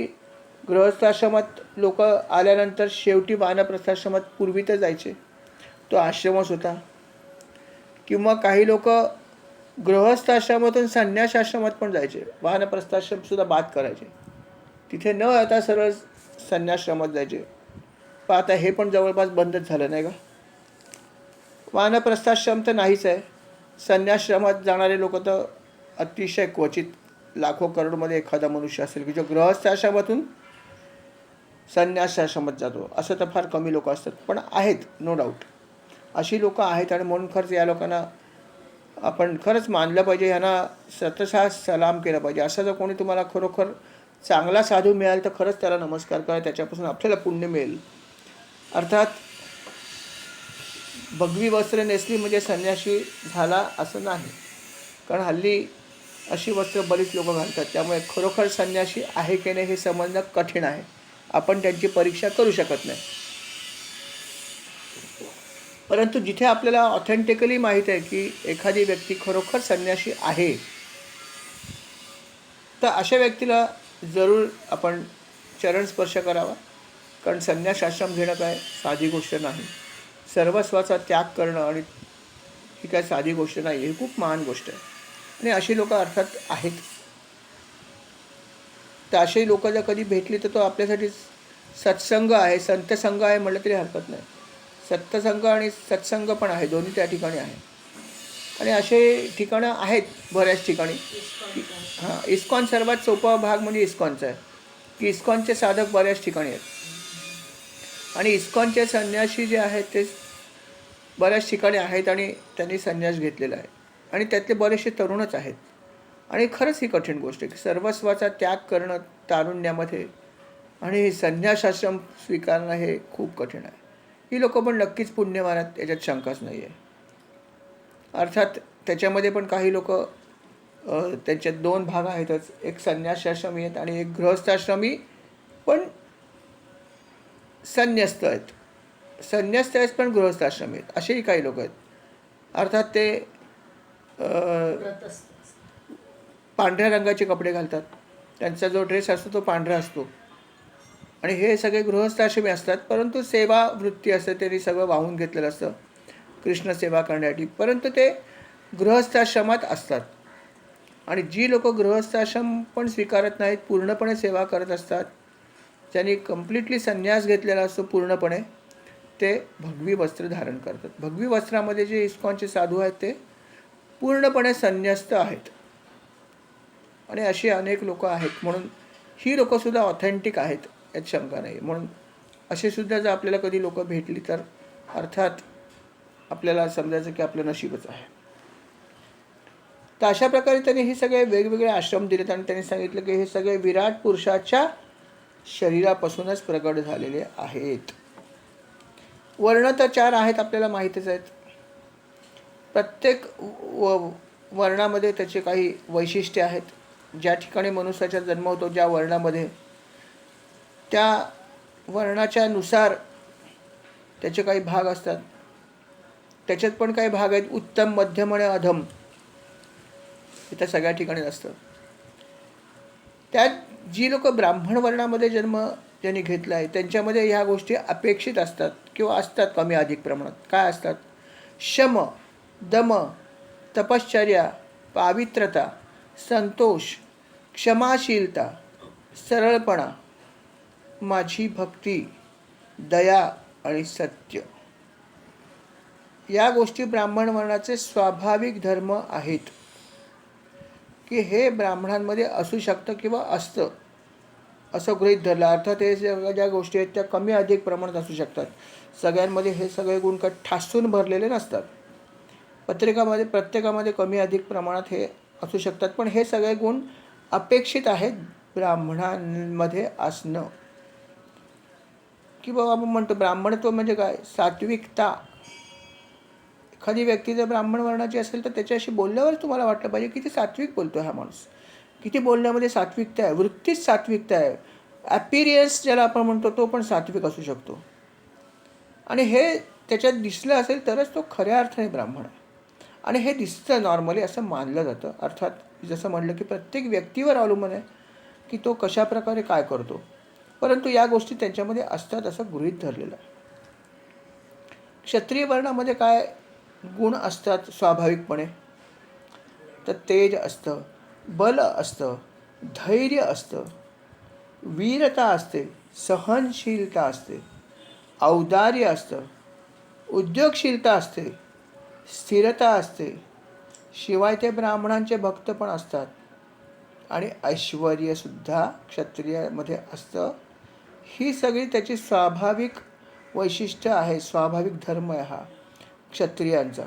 गृहस्थाश्रमात लोक आल्यानंतर शेवटी वानप्रस्थाश्रमात पूर्वी तर जायचे, तो आश्रमच होता. किंवा काही लोक गृहस्थाश्रमातून संन्यास आश्रमात पण जायचे, वानप्रस्थाश्रम सुद्धा बाद करायचे. तिथे न आता सरळ संन्यासाश्रमात जायचे. पण आता हे पण जवळपास बंदच झालं नाही का. वानप्रस्थाश्रम तर नाहीच आहे. संन्यासाश्रमात जाणारे लोक तर अतिशय क्वचित, लाखो करोडमध्ये एखादा मनुष्य असेल की जो गृहस्थाश्रमातून संन्यासाश्रमात जातो. असं तर फार कमी लोक असतात, पण आहेत, नो डाऊट अशी लोक आहेत. आणि म्हणून खरंच या लोकांना आपण खरंच मानलं पाहिजे, यांना शतशः सलाम केला पाहिजे. असं जर कोणी तुम्हाला खरोखर चांगला साधू मिळाल तर खरंच त्याला नमस्कार करा, त्याच्यापासून आपल्याला पुण्य मिळेल. अर्थात भगवी वस्त्र नेसली म्हणजे संन्यासी झाला असं नाही, कारण हल्ली अशी वस्त्र बरीच लोक घालतात. त्यामुळे खरोखर संन्यासी आहे की नाही हे समजणं कठीण आहे. आपण त्यांची परीक्षा करू शकत नाही. परंतु जिथे आपल्याला ऑथेंटिकली माहीत आहे की एखादी व्यक्ती खरोखर संन्यासी आहे, तर अशा व्यक्तीला जरूर आपण चरणस्पर्श करावा. कारण संन्यास आश्रम घेणं काय साधी गोष्ट नाही. सर्वस्वाचा त्याग करणं आणि ही काय साधी गोष्ट नाही, ही खूप महान गोष्ट आहे. आणि अशी लोक अर्थात आहेत. तर अशी लोक जर कधी भेटली तर तो आपल्यासाठी सत्संग आहे, संतसंग आहे म्हटलं तरी हरकत नाही. सत्संग आणि सत्संग पण आहे, दोन्ही त्या ठिकाणी आहे. आणि असे ठिकाणं आहेत बऱ्याच ठिकाणी. हां, इस्कॉन सर्वात सोपा भाग म्हणजे इस्कॉनचा आहे की इस्कॉनचे साधक बऱ्याच ठिकाणी आहेत. आणि इस्कॉनचे संन्यासी जे आहेत ते बऱ्याच ठिकाणी आहेत आणि त्यांनी संन्यास घेतलेला आहे. आणि त्यातले बरेचसे तरुणच आहेत. आणि खरंच ही कठीण गोष्ट आहे की सर्वस्वाचा त्याग करणं तारुण्यामध्ये आणि संन्यासाश्रम स्वीकारणं हे खूप कठीण आहे. ही लोकं पण नक्कीच पुण्यवान आहेत, याच्यात शंकाच नाही आहे. अर्थात त्याच्यामध्ये पण काही लोक, त्यांच्यात दोन भाग आहेतच, एक संन्यासाश्रमी आहेत आणि एक गृहस्थाश्रमी पण संन्यस्त आहेत. संन्यस्त आहेत पण गृहस्थाश्रमी आहेत, असेही काही लोक आहेत. अर्थात ते पांढऱ्या रंगाचे कपडे घालतात, त्यांचा जो ड्रेस असतो तो पांढरा असतो. आणि हे सगळे गृहस्थाश्रमी असतात, परंतु सेवा वृत्ती असते, त्यांनी सगळं वाहून घेतलेलं असतं कृष्ण सेवा करण्यासाठी. परंतु ते गृहस्थाश्रमात असतात. आणि जी लोक गृहस्थाश्रम पण स्वीकारत नाहीत, पूर्णपणे सेवा करत असतात, ज्यांनी कम्प्लिटली संन्यास घेतलेला असतो पूर्णपणे, ते भगवी वस्त्र धारण करतात. भगवी वस्त्रामध्ये जे इस्कॉनचे साधू आहेत ते पूर्णपणे संन्यस्त आहेत. आणि अशी अनेक लोक आहेत. म्हणून ही लोकंसुद्धा ऑथेंटिक आहेत, यात शंका नाही. म्हणून असे सुद्धा जर आपल्याला कधी लोक भेटली तर अर्थात आपल्याला समजायचं की आपलं नशीबच आहे. तर अशा प्रकारे त्यांनी हे सगळे वेगवेगळे आश्रम दिलेत आणि त्यांनी सांगितलं की हे सगळे विराट पुरुषाच्या शरीरापासूनच प्रकट झालेले आहेत. वर्ण तर 4 आहेत, आपल्याला माहीतच आहेत. प्रत्येक वर्णामध्ये त्याचे काही वैशिष्ट्ये आहेत. ज्या ठिकाणी मनुष्याचा जन्म होतो, ज्या वर्णामध्ये, त्या वर्णाच्या नुसार त्याचे काही भाग असतात. त्याच्यात पण काही भाग आहेत उत्तम, मध्यम आणि अधम. इथं सगळ्या ठिकाणी असतं. त्यात जी लोक ब्राह्मण वर्णामध्ये जन्म ज्यांनी घेतला आहे त्यांच्यामध्ये ह्या गोष्टी अपेक्षित असतात किंवा असतात कमी अधिक प्रमाणात. काय असतात? शम, दम, तपश्चर्या, पावित्रता, संतोष, क्षमाशीलता, सरळपणा, माझी भक्ती, दया आणि सत्य. या गोष्टी ब्राह्मण वर्णाचे स्वाभाविक धर्म आहेत की हे ब्राह्मणांमध्ये असू शकतं किंवा असतं असं गृहीत धरलं. अर्थात हे ज्या गोष्टी आहेत त्या कमी अधिक प्रमाणात असू शकतात. सगळ्यांमध्ये हे सगळे गुण ठासून भरलेले नसतात. प्रत्येकामध्ये कमी अधिक प्रमाणात हे असू शकतात. पण हे सगळे गुण अपेक्षित आहेत ब्राह्मणांमध्ये असणं. की बाबा आपण म्हणतो ब्राह्मणत्व म्हणजे काय? सात्विकता. एखादी व्यक्ती जर ब्राह्मण वर्णाची असेल तर त्याच्याशी बोलल्यावर तुम्हाला वाटलं पाहिजे किती सात्विक बोलतो हा माणूस, किती बोलण्यामध्ये सात्विकता आहे, वृत्तीच सात्विकता आहे. ॲपिरियन्स ज्याला आपण म्हणतो तो पण सात्विक असू शकतो. आणि हे त्याच्यात दिसलं असेल तरच तो खऱ्या अर्थाने ब्राह्मण आहे. आणि हे दिसतं नॉर्मली असं मानलं जातं. अर्थात जसं म्हणलं की प्रत्येक व्यक्तीवर अवलंबून आहे की तो कशाप्रकारे काय करतो. परंतु या गोष्टी त्यांच्यामध्ये असतात असं गृहीत धरलेलं आहे. क्षत्रिय वर्णामध्ये काय गुण असतात स्वाभाविकपणे? तर तेज असतं, बल असतं, धैर्य असतं, वीरता असते, सहनशीलता असते, औदार्य असतं, उद्योगशीलता असते, स्थिरता असते. शिवाय ते ब्राह्मणांचे भक्त पण असतात. आणि ऐश्वर्यसुद्धा क्षत्रियामध्ये असतं. ही सगळी त्याची स्वाभाविक वैशिष्ट्य आहे, स्वाभाविक धर्म आहे हा क्षत्रियांचा.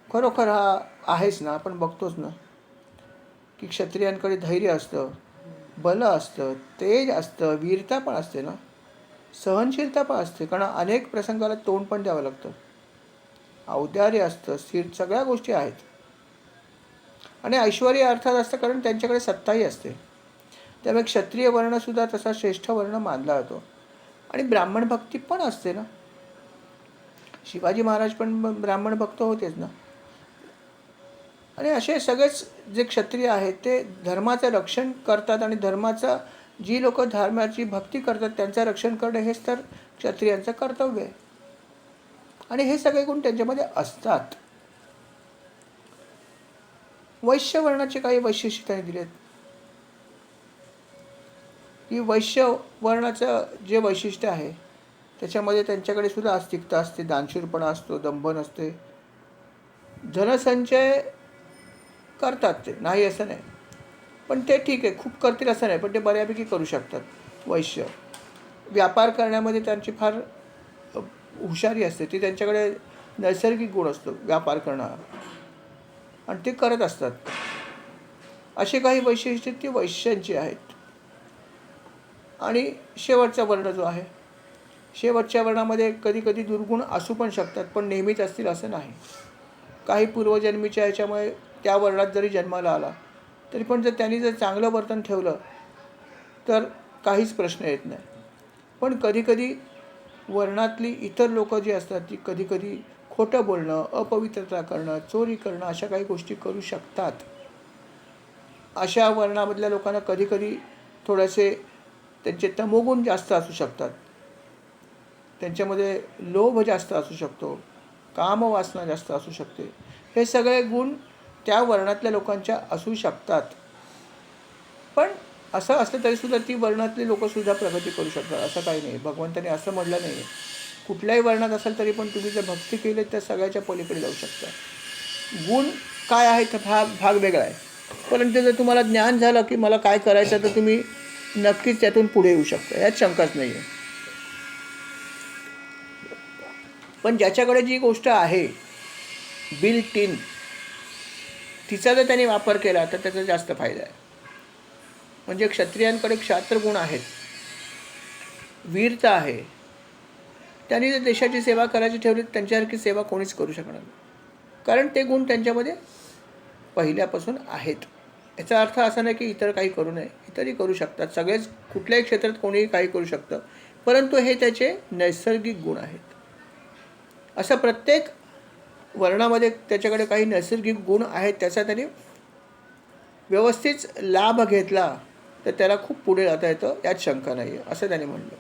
खरोखर हा आहेच ना. आपण बघतोच ना की क्षत्रियांकडे धैर्य असतं, बल असतं, तेज असतं, वीरता पण असते ना, सहनशीलता पण असते. कारण अनेक प्रसंगाला तोंड पण द्यावं लागतं. औदार्य असतं, स्थिर, सगळ्या गोष्टी आहेत. आणि ऐश्वर्य अर्थात असतं कारण त्यांच्याकडे सत्ताही असते. त्यामुळे क्षत्रिय वर्णसुद्धा तसा श्रेष्ठ वर्ण मानला जातो. आणि ब्राह्मण भक्ती पण असते ना. शिवाजी महाराज पण ब्राह्मण भक्त होतेच ना. आणि असे सगळेच जे क्षत्रिय आहेत ते धर्माचं रक्षण करतात. आणि धर्माचा जी लोक धर्माची भक्ती करतात त्यांचं रक्षण करणं हेच तर क्षत्रियांचं कर्तव्य आहे. आणि हे सगळे गुण त्यांच्यामध्ये असतात. वैश्य वर्णाचे काही वैशिष्ट्य त्यांनी दिलेत की वैश्य वर्णाचं जे वैशिष्ट्य आहे त्याच्यामध्ये त्यांच्याकडे सुद्धा आस्तिकता असते, दानशूरपणा असतो, दंभ नसते. धनसंचय करतात ते, नाही असं नाही, पण ते ठीक आहे, खूप करतील असं नाही, पण ते बऱ्यापैकी करू शकतात. वैश्य व्यापार करण्यामध्ये त्यांची फार हुशारी असते. ती त्यांच्याकडे नैसर्गिक गुण असतो व्यापार करणं आणि ते करत असतात. असे काही वैशिष्ट्य ती वैश्यांची आहेत. आणि शेवटचा वर्ण जो आहे, शेवटच्या वर्णामध्ये कधी कधी दुर्गुण असू पण शकतात, पण नेहमीच असतील असं नाही. काही पूर्वजन्मीच्या ह्याच्यामुळे त्या वर्णात जरी जन्माला आला तरी पण जर त्यांनी जर चांगलं वर्तन ठेवलं तर काहीच प्रश्न येत नाही. पण कधीकधी वर्णातली इतर लोक जी असतात ती कधीकधी खोटं बोलणं, अपवित्रता करणं, चोरी करणं अशा काही गोष्टी करू शकतात. अशा वर्णामधल्या लोकांना कधीकधी थोडेसे त्यांचे तमोगुण जास्त असू शकतात. त्यांच्यामध्ये लोभ जास्त असू शकतो, कामवासना जास्त असू शकते. हे सगळे गुण त्या वर्णातल्या लोकांच्या असू शकतात. पण असं असलं तरीसुद्धा ती वर्णातली लोकंसुद्धा प्रगती करू शकतात, असं काही नाही. भगवंताने असं म्हटलं नाही. कुठल्याही वर्णात असेल तरी पण तुम्ही जर भक्ती केली तर सगळ्याच्या पलीकडे जाऊ शकता. गुण काय आहे तर भाग वेगळा आहे. परंतु जर तुम्हाला ज्ञान झालं की मला काय करायचं तर तुम्ही नक्कीच त्यातून पुढे येऊ शकता, यात शंकाच नाही आहे. पण ज्याच्याकडे जी गोष्ट आहे बिल्ट इन, तिचा जर त्याने वापर केला तर त्याचा जास्त फायदा आहे. म्हणजे क्षत्रियांकडे क्षात्रगुण आहेत, वीरता आहे. त्यांनी जर देशाची सेवा करायची ठेवली तर त्यांच्यासारखी सेवा कोणीच करू शकणार नाही, कारण ते गुण त्यांच्यामध्ये पहिल्यापासून आहेत. याचा अर्थ असा नाही की इतर काही करू नये, इतरही करू शकतात. सगळेच कुठल्याही क्षेत्रात कोणीही काही करू शकतं, परंतु हे त्याचे नैसर्गिक गुण आहेत. असं प्रत्येक वर्णामध्ये त्याच्याकडे काही नैसर्गिक गुण आहेत, त्याचा त्याने व्यवस्थित लाभ घेतला तर त्याला खूप पुढे जाता येतं, यात शंका नाही आहे, असं त्याने म्हणलं.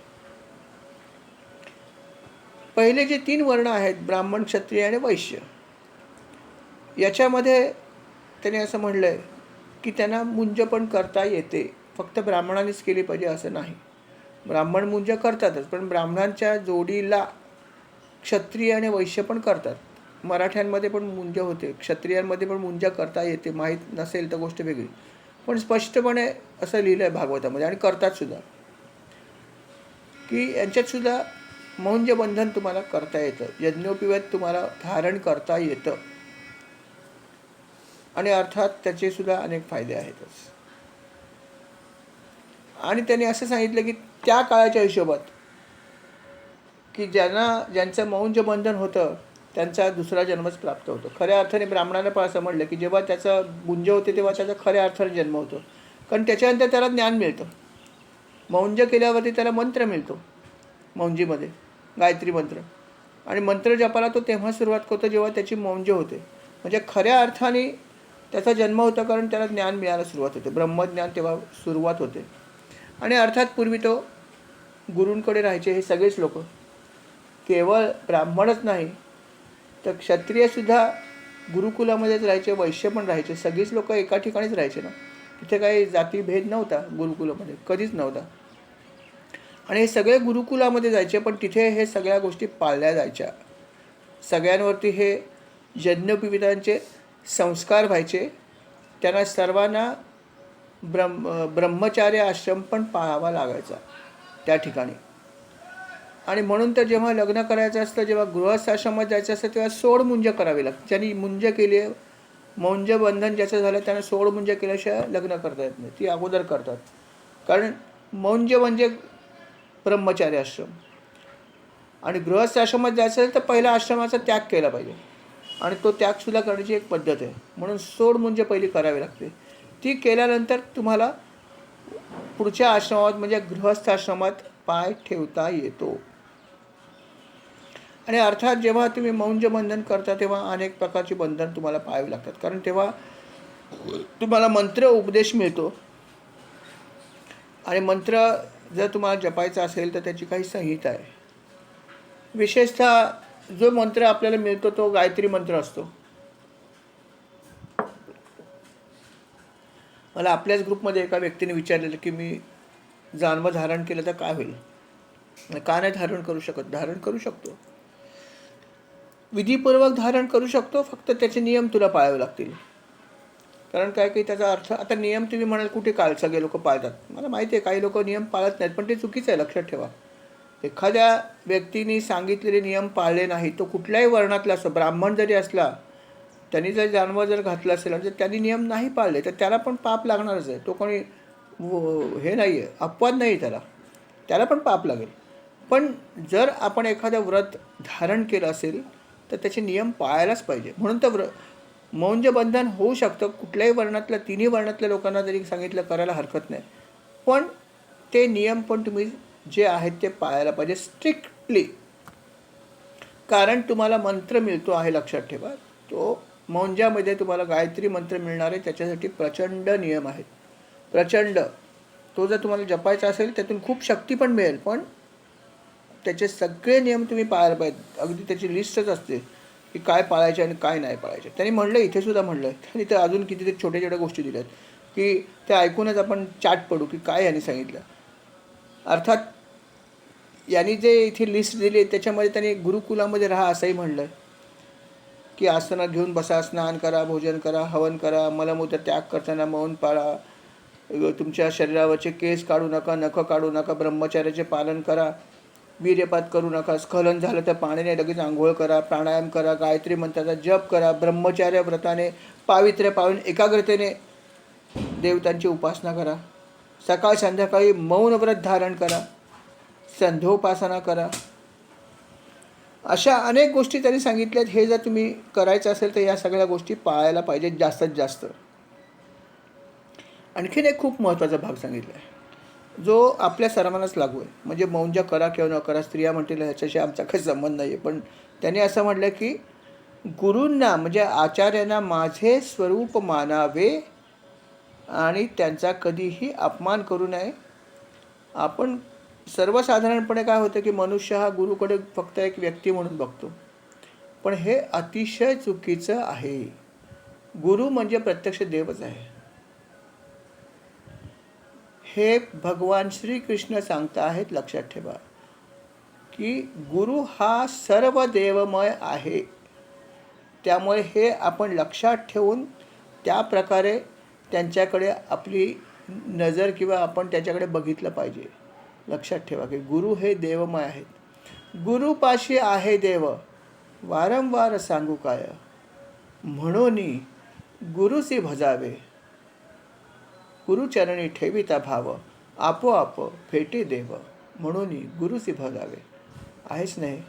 पहिले जे 3 वर्ण आहेत, ब्राह्मण, क्षत्रिय आणि वैश्य, याच्यामध्ये त्याने असं म्हणलं आहे की त्यांना मुंज पण करता येते, फक्त ब्राह्मणानेच केली पाहिजे असं नाही. ब्राह्मण मुंज करतातच, पण ब्राह्मणांच्या जोडीला क्षत्रिय आणि वैश्य पण करतात. मराठ्यांमध्ये पण मुंज होते, क्षत्रियांमध्ये पण मुंज करता येते, माहीत नसेल तर गोष्ट वेगळी, पण स्पष्टपणे असं लिहिलं आहे भागवतामध्ये, आणि करतात सुद्धा, की यांच्यातसुद्धा मौंज बंधन तुम्हाला करता येतं, यज्ञोपवीत तुम्हाला धारण करता येतं, आणि अर्थात त्याचे सुद्धा अनेक फायदे आहेतच. आणि त्यांनी असं सांगितलं की त्या काळाच्या हिशोबात की ज्यांचं मौंज बंधन होतं त्यांचा दुसरा जन्मच प्राप्त होतो. खऱ्या अर्थाने ब्राह्मणाला पण असं म्हणलं की जेव्हा त्याचं मुंज होते तेव्हा त्याचा खऱ्या अर्थाने जन्म होतो, कारण त्याच्यानंतर त्याला ज्ञान मिळतं. मौंज केल्यावरती त्याला मंत्र मिळतो, मौंजीमध्ये गायत्री मंत्र, आणि मंत्र जपाला तो तेव्हा सुरुवात करतो जेव्हा त्याची मौंज होते. म्हणजे खऱ्या अर्थाने त्याचा जन्म होता, कारण त्याला ज्ञान मिळायला सुरुवात होते, ब्रह्मज्ञान तेव्हा सुरुवात होते. आणि अर्थात पूर्वी तो गुरूंकडे राहायचे हे सगळेच लोक, केवळ ब्राह्मणच नाही तर क्षत्रियसुद्धा गुरुकुलामध्येच राहायचे, वैश्य पण राहायचे, सगळीच लोक एका ठिकाणीच राहायचे ना. तिथे काही जातीभेद नव्हता गुरुकुलामध्ये, कधीच नव्हता. आणि हे सगळे गुरुकुलामध्ये जायचे, पण तिथे हे सगळ्या गोष्टी पाळल्या जायच्या. सगळ्यांवरती हे यज्ञोपवीतांचे संस्कार व्हायचे. त्यांना सर्वांना ब्रह्मचार्य आश्रम पण पाळावा लागायचा त्या ठिकाणी. आणि म्हणून तर जेव्हा लग्न करायचं असतं, जेव्हा गृहस्थ आश्रमात जायचं असतं, तेव्हा सोड मुंज करावी लागते. ज्यांनी मुंज केली, मौंज बंधन ज्याचं झालं त्यांना सोड मुंज केल्याशिवाय लग्न करता येत नाही, ती अगोदर करतात. कारण मौंज म्हणजे ब्रह्मचार्य आश्रम, आणि गृहस्थ आश्रमात जायचं असेल तर पहिला आश्रमाचा त्याग केला पाहिजे, आणि तो त्यागसुद्धा करण्याची एक पद्धत आहे. म्हणून सोड मुंज पहिली करावी लागते. ती केल्यानंतर तुम्हाला पुढच्या आश्रमात म्हणजे गृहस्थ आश्रमात पाय ठेवता येतो. आणि अर्थात जेव्हा तुम्ही मौंज बंधन करता तेव्हा अनेक प्रकारची बंधन तुम्हाला पाहावी लागतात, कारण तेव्हा तुम्हाला मंत्र उपदेश मिळतो, आणि मंत्र जर तुम्हाला जपायचा असेल तर त्याची काही संहिता आहे. विशेषतः जो मंत्र आपल्याला मिळतो तो गायत्री मंत्र असतो. मला आपल्याच ग्रुपमध्ये एका व्यक्तीने विचारलेलं की मी जानवं धारण केलं तर काय होईल, का नाही धारण करू शकत? धारण करू शकतो, विधीपूर्वक धारण करू शकतो, फक्त त्याचे नियम तुला पाळावे लागतील. कारण काय की त्याचा अर्थ, आता नियम तुम्ही म्हणाल कुठे काल सगळे लोक पाळतात, मला माहिती आहे काही लोक नियम पाळत नाहीत, पण ते चुकीचं आहे, लक्षात ठेवा. एखाद्या व्यक्तीने सांगितलेले नियम पाळले नाही, तो कुठल्याही वर्णातला असो, ब्राह्मण जरी असला, त्यांनी जर जानवर जर घातलं असेल आणि जर त्यांनी नियम नाही पाळले तर त्याला पण पाप लागणारच आहे. तो कोणी हे नाही आहे, अपवाद नाही, त्याला पण पाप लागेल. पण जर आपण एखादं व्रत धारण केलं असेल तर त्याचे नियम पाळायलाच पाहिजे. म्हणून तर मौंज बंधन होऊ शकतं कुठल्याही वर्णातल्या, तिन्ही वर्णातल्या लोकांना जरी सांगितलं करायला हरकत नाही, पण ते नियम पण तुम्ही जे आहेत ते पाळायला पाहिजे स्ट्रिक्टली. कारण तुम्हाला मंत्र मिळतो आहे, लक्षात ठेवा, तो मौंजामध्ये तुम्हाला गायत्री मंत्र मिळणार आहे, त्याच्यासाठी प्रचंड नियम आहेत, प्रचंड. तो जर तुम्हाला जपायचा असेल त्यातून खूप शक्ती पण मिळेल, पण त्याचे सगळे नियम तुम्ही पाळायला पाहिजेत. अगदी त्याची लिस्टच असते की काय पाळायचे आणि काय नाही पाळायचे. त्यांनी म्हणलं, इथे सुद्धा म्हणलं, त्यांनी तर अजून कितीतरी छोट्या छोट्या गोष्टी दिल्यात की त्या ऐकूनच आपण चाट पडू की काय यांनी सांगितलं. अर्थात यांनी जे इथे लिस्ट दिली त्याच्यामध्ये त्यांनी गुरुकुलामध्ये राहा असंही म्हणलं की आसनात घेऊन बसा, स्नान करा, भोजन करा, हवन करा, मलमूत्र त्याग करताना मौन पाळा, तुमच्या शरीरावरचे केस काढू नका, नखं काढू नका, ब्रह्मचार्याचे पालन करा, वीर्यपात करू नका, स्खलन झालं तर पाण्याने लगेच आंघोळ करा, प्राणायाम करा, गायत्री मंत्राचा जप करा, ब्रह्मचार्य व्रताने पावित्र्य पाळून एकाग्रतेने देवतांची उपासना करा, सकाळ संध्याकाळी मौन व्रत धारण करा, संध्योपासना करा. अशा अनेक गोष्टी त्यांनी सांगितल्यात. हे जर तुम्ही करायचं असेल तर या सगळ्या गोष्टी पाळायला पाहिजेत जास्तीत जास्त. आणखीन एक खूप महत्त्वाचा भाग सांगितला आहे जो आपल्या सर्वांनाच लागू आहे. म्हणजे मौंज करा किंवा न करा, स्त्रिया म्हणतील ह्याच्याशी आमचा काही संबंध नाही आहे, पण त्यांनी असं म्हटलं की गुरूंना म्हणजे आचार्यांना माझे स्वरूप मानावे आणि त्यांचा कधीही अपमान करू नये. आपण सर्वसाधारणपणे काय होतं की मनुष्य हा गुरुकडे फक्त एक व्यक्ती म्हणून बघतो, पण हे अतिशय चुकीचं आहे. गुरु म्हणजे प्रत्यक्ष देवच आहे. हे भगवान श्रीकृष्ण सांगत आहेत, लक्षात ठेवा की गुरु हा सर्व देवमय आहे. त्यामुळे हे आपण लक्षात ठेवून त्या प्रकारे त्यांच्याकडे आपली नजर किंवा आपण त्याच्याकडे बघितलं पाहिजे. लक्षात ठेवा की गुरु हे देवमय आहेत. गुरुपाशी आहे देव, वारंवार सांगू काय, म्हणून गुरुसी भजावे. गुरुचरणी ठेविता भाव, आपोआप भेटे देव. म्हणून गुरुसी भजावे. आहेच नाही.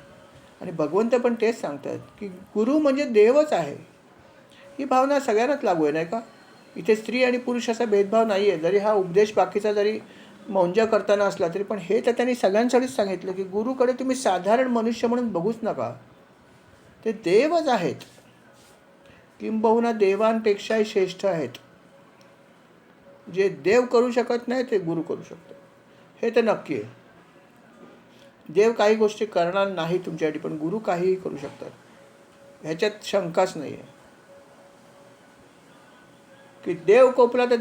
आणि भगवंत पण तेच सांगतात की गुरु म्हणजे देवच आहे. ही भावना सगळ्यांनाच लागू आहे, नाही का? इथे स्त्री आणि पुरुष असा भेदभाव नाही आहे. जरी हा उपदेश बाकीचा जरी मौंजा करताना असला तरी पण हे तर त्यांनी सगळ्यांसाठीच सांगितलं की गुरुकडे तुम्ही साधारण मनुष्य म्हणून बघूच नका. ते देवच आहेत, किंबहुना देवांपेक्षाही श्रेष्ठ आहेत. जे देव करू शकत नाही ते गुरु करू शकतो, हे तर नक्की आहे. देव काही गोष्टी करणार नाही तुमच्यासाठी, पण गुरु काहीही करू शकतात, ह्याच्यात शंकाच नाही आहे. की देव कोपला तर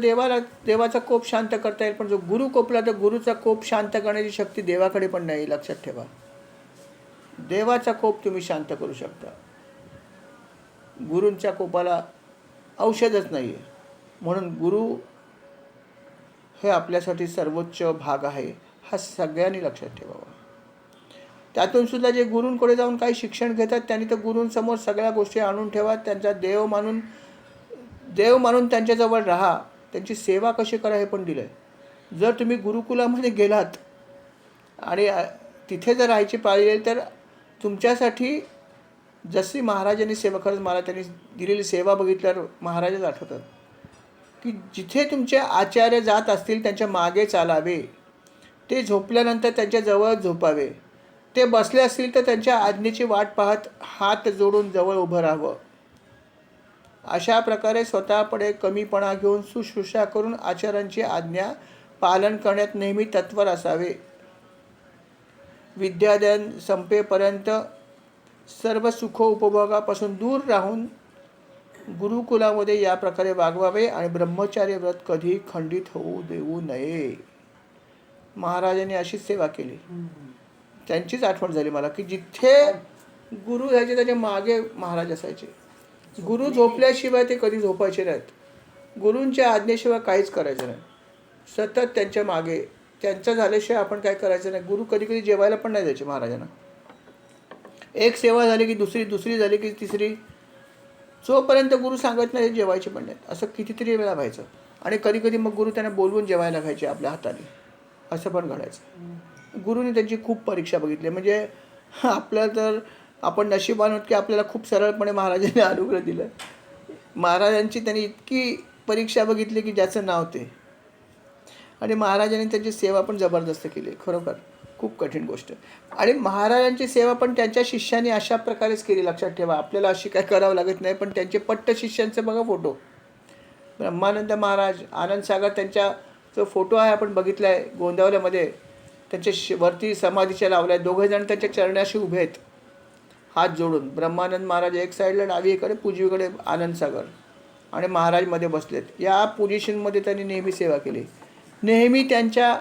देवाचा कोप शांत करता येईल, पण जो गुरु कोपला तर गुरुचा कोप शांत करण्याची शक्ती देवाकडे पण नाही. लक्षात ठेवा, देवाचा कोप तुम्ही शांत करू शकता, गुरूंच्या कोपाला औषधच नाही आहे. म्हणून गुरु हे आपल्यासाठी सर्वोच्च भाग आहे, हा सगळ्यांनी लक्षात ठेवावा. त्यातून सुद्धा जे गुरूंकडे जाऊन काही शिक्षण घेतात त्यांनी तर गुरूंसमोर सगळ्या गोष्टी आणून ठेवा. त्यांचा देव मानून त्यांच्याजवळ राहा. त्यांची सेवा कशी करा हे पण दिलं आहे. जर तुम्ही गुरुकुलामध्ये गेलात आणि तिथे जर राहायची पाळी येईल तर तुमच्यासाठी जशी महाराजांनी सेवा, खरंच मला त्यांनी दिलेली सेवा बघितल्यावर महाराजच आठवतात की जिथे तुमचे आचार्य जात असतील त्यांच्या मागे चालावे. ते झोपल्यानंतर त्यांच्याजवळ झोपावे. ते बसले असतील तर त्यांच्या आज्ञेची वाट पाहत हात जोडून जवळ उभं राहावं. अशा प्रकारे स्वतःकडे कमीपणा घेऊन शुश्रूषा करून आचार्यांची आज्ञा पालन करण्यात नेहमी तत्पर असावे. विद्यादान संपेपर्यंत सर्व सुखोपभोगापासून दूर राहून गुरुकुलामध्ये या प्रकारे वागवावे आणि ब्रह्मचार्य व्रत कधी खंडित होऊ देऊ नये. महाराजांनी अशीच सेवा केली. त्यांचीच आठवण झाली मला की जिथे गुरु ह्याचे त्याच्या मागे महाराज असायचे. गुरु झोपल्याशिवाय ते कधी झोपायचे नाहीत. गुरूंच्या आज्ञेशिवाय काहीच करायचं नाही. सतत त्यांच्या मागे. त्यांचं झाल्याशिवाय आपण काय करायचं नाही. गुरु कधी कधी जेवायला पण नाही द्यायचे महाराजांना. एक सेवा झाली की दुसरी झाली की तिसरी, जोपर्यंत गुरु सांगत नाही जेवायचे पण नाहीत. असं कितीतरी वेळा व्हायचं. आणि कधी कधी मग गुरु त्यांना बोलवून जेवायला घ्यायचे आपल्या हाताने. असं पण घडायचं. गुरुने त्यांची खूप परीक्षा बघितली. म्हणजे आपलं तर आपण नशिबान आहोत की आपल्याला खूप सरळपणे महाराजांनी अनुग्रह दिलं. महाराजांची त्यांनी इतकी परीक्षा बघितली की ज्याचं नाव ते. आणि महाराजांनी त्यांची सेवा पण जबरदस्त केली. खरोखर खूप कठीण गोष्ट. आणि महाराजांची सेवा पण त्यांच्या शिष्यांनी अशा प्रकारेच केली. लक्षात ठेवा, आपल्याला अशी काय करावं लागत नाही. पण त्यांचे पट्ट शिष्यांचं बघा फोटो. ब्रह्मानंद महाराज, आनंद सागर, त्यांचा जो फोटो आहे आपण बघितला आहे गोंदावल्यामध्ये. त्यांच्या वरती समाधीच्या लावल्या आहेत. दोघेजण त्यांच्या चरणाशी उभे आहेत हात जोडून. ब्रह्मानंद महाराज एक साईडला डावीकडे, उजवीकडे आनंद सागर, आणि महाराज मध्ये बसलेत. या पोझिशनमध्ये त्यांनी नेहमी सेवा केली. नेहमी त्यांच्या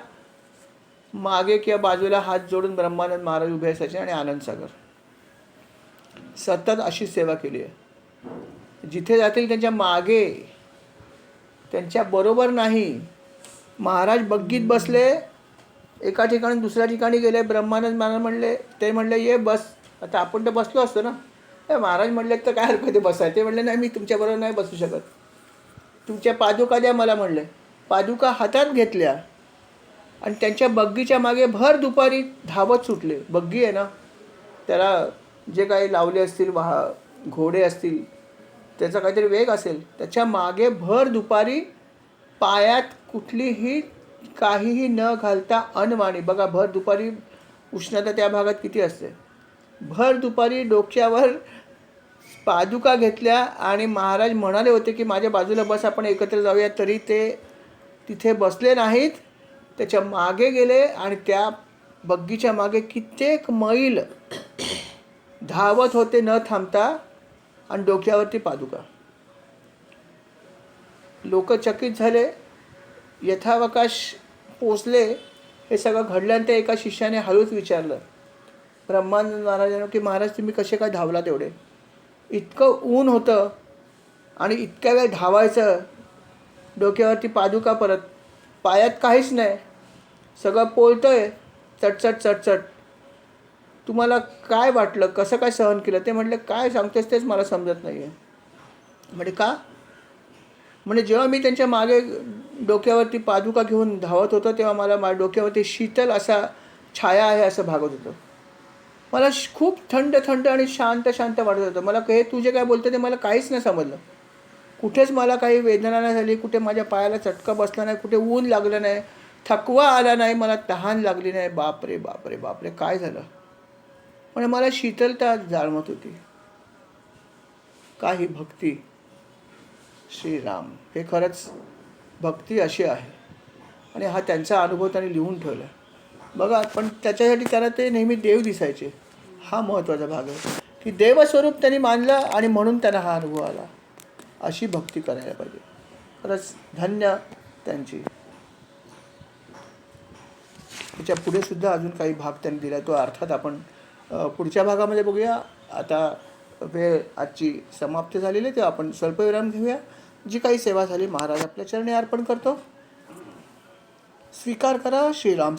मागे किंवा बाजूला हात जोडून ब्रह्मानंद महाराज उभे असायचे आणि आनंद सागर. सतत अशी सेवा केली आहे. जिथे जातील त्यांच्या मागे, त्यांच्या बरोबर नाही. महाराज बग्गीत बसले, एका ठिकाणी दुसऱ्या ठिकाणी गेले. ब्रह्मानंद महाराज म्हणले ये बस. आता आपण तर बसलो असतो ना. महाराज म्हणले तर काय हरकत आहे बसाय. ते म्हणले नाही, मी तुमच्याबरोबर नाही बसू शकत. तुमच्या पादुका द्या मला म्हणले. पादुका हातात घेतल्या आणि त्यांच्या बग्गीच्या मागे भर दुपारी धावत सुटले. बग्गी आहे ना, त्याला जे काही लावले असतील, घोडे असतील, त्याचा काहीतरी वेग असेल, त्याच्या मागे भर दुपारी पायात कुठलीही काहीही न घालता अनवाणी. बघा भर दुपारी उष्णता त्या भागात किती असते. भर दुपारी डोक्यावर पादुका घेतल्या आणि महाराज म्हणाले होते की माझ्या बाजूला बस, आपण एकत्र जाऊया. तरी ते तिथे बसले नाहीत, त्याच्या मागे गेले आणि त्या बग्गीच्या मागे कित्येक मैल धावत होते न थांबता आणि डोक्यावरती पादुका. लोक चकित झाले, यथावकाश पोचले. हे सगळं घडल्यानंतर त्या एका शिष्याने हळूच विचारलं ब्रह्मानंद महाराजांना की महाराज तुम्ही कसे काय धावला तेवढे? इतकं ऊन होतं आणि इतक्या वेळ धावायचं, डोक्यावरती पादुका, परत पायात काहीच नाही, सगळं पोळतंय चटचट चटचट. तुम्हाला काय वाटलं, कसं काय सहन केलं? ते म्हटले काय सांगतेस तेच मला समजत नाही आहे. म्हणजे का? म्हणजे जेव्हा मी त्यांच्या मागे डोक्यावरती पादुका घेऊन धावत होतो तेव्हा मला माझ्या डोक्यावरती शीतल असा छाया आहे असं भागत होतं. मला खूप थंड थंड आणि शांत शांत वाटत होतं. मला हे तुझे काय बोलते ते मला काहीच नाही समजलं. कुठेच मला काही वेदना नाही झाली, कुठे माझ्या पायाला चटका बसला नाही, कुठे ऊन लागलं नाही, थकवा आला नाही, मला तहान लागली नाही. बापरे बापरे बापरे काय झालं? म्हणजे मला शीतलता जाणवत होती. काही भक्ती. श्रीराम हे खरंच भक्ती अशी आहे आणि हा त्यांचा अनुभव त्यांनी लिहून ठेवला. बघा, पण त्याच्यासाठी त्याला ते नेहमी देव दिसायचे. हा महत्त्वाचा भाग आहे की देवस्वरूप त्यांनी मानलं आणि म्हणून त्यांना हा अनुभव आला. अशी भक्ती करायला पाहिजे. खरंच धन्य त्यांची. त्याच्या पुढे सुद्धा अजून काही भाग त्यांनी दिला, तो अर्थात आपण पुढच्या भागामध्ये बघूया. आता वेळ आजची समाप्त झालेली आहे, तेव्हा आपण स्वल्पविराम घेऊया. जी काही सेवा झाली महाराज आपल्या चरणी अर्पण करतो. स्वीकार करा. श्रीराम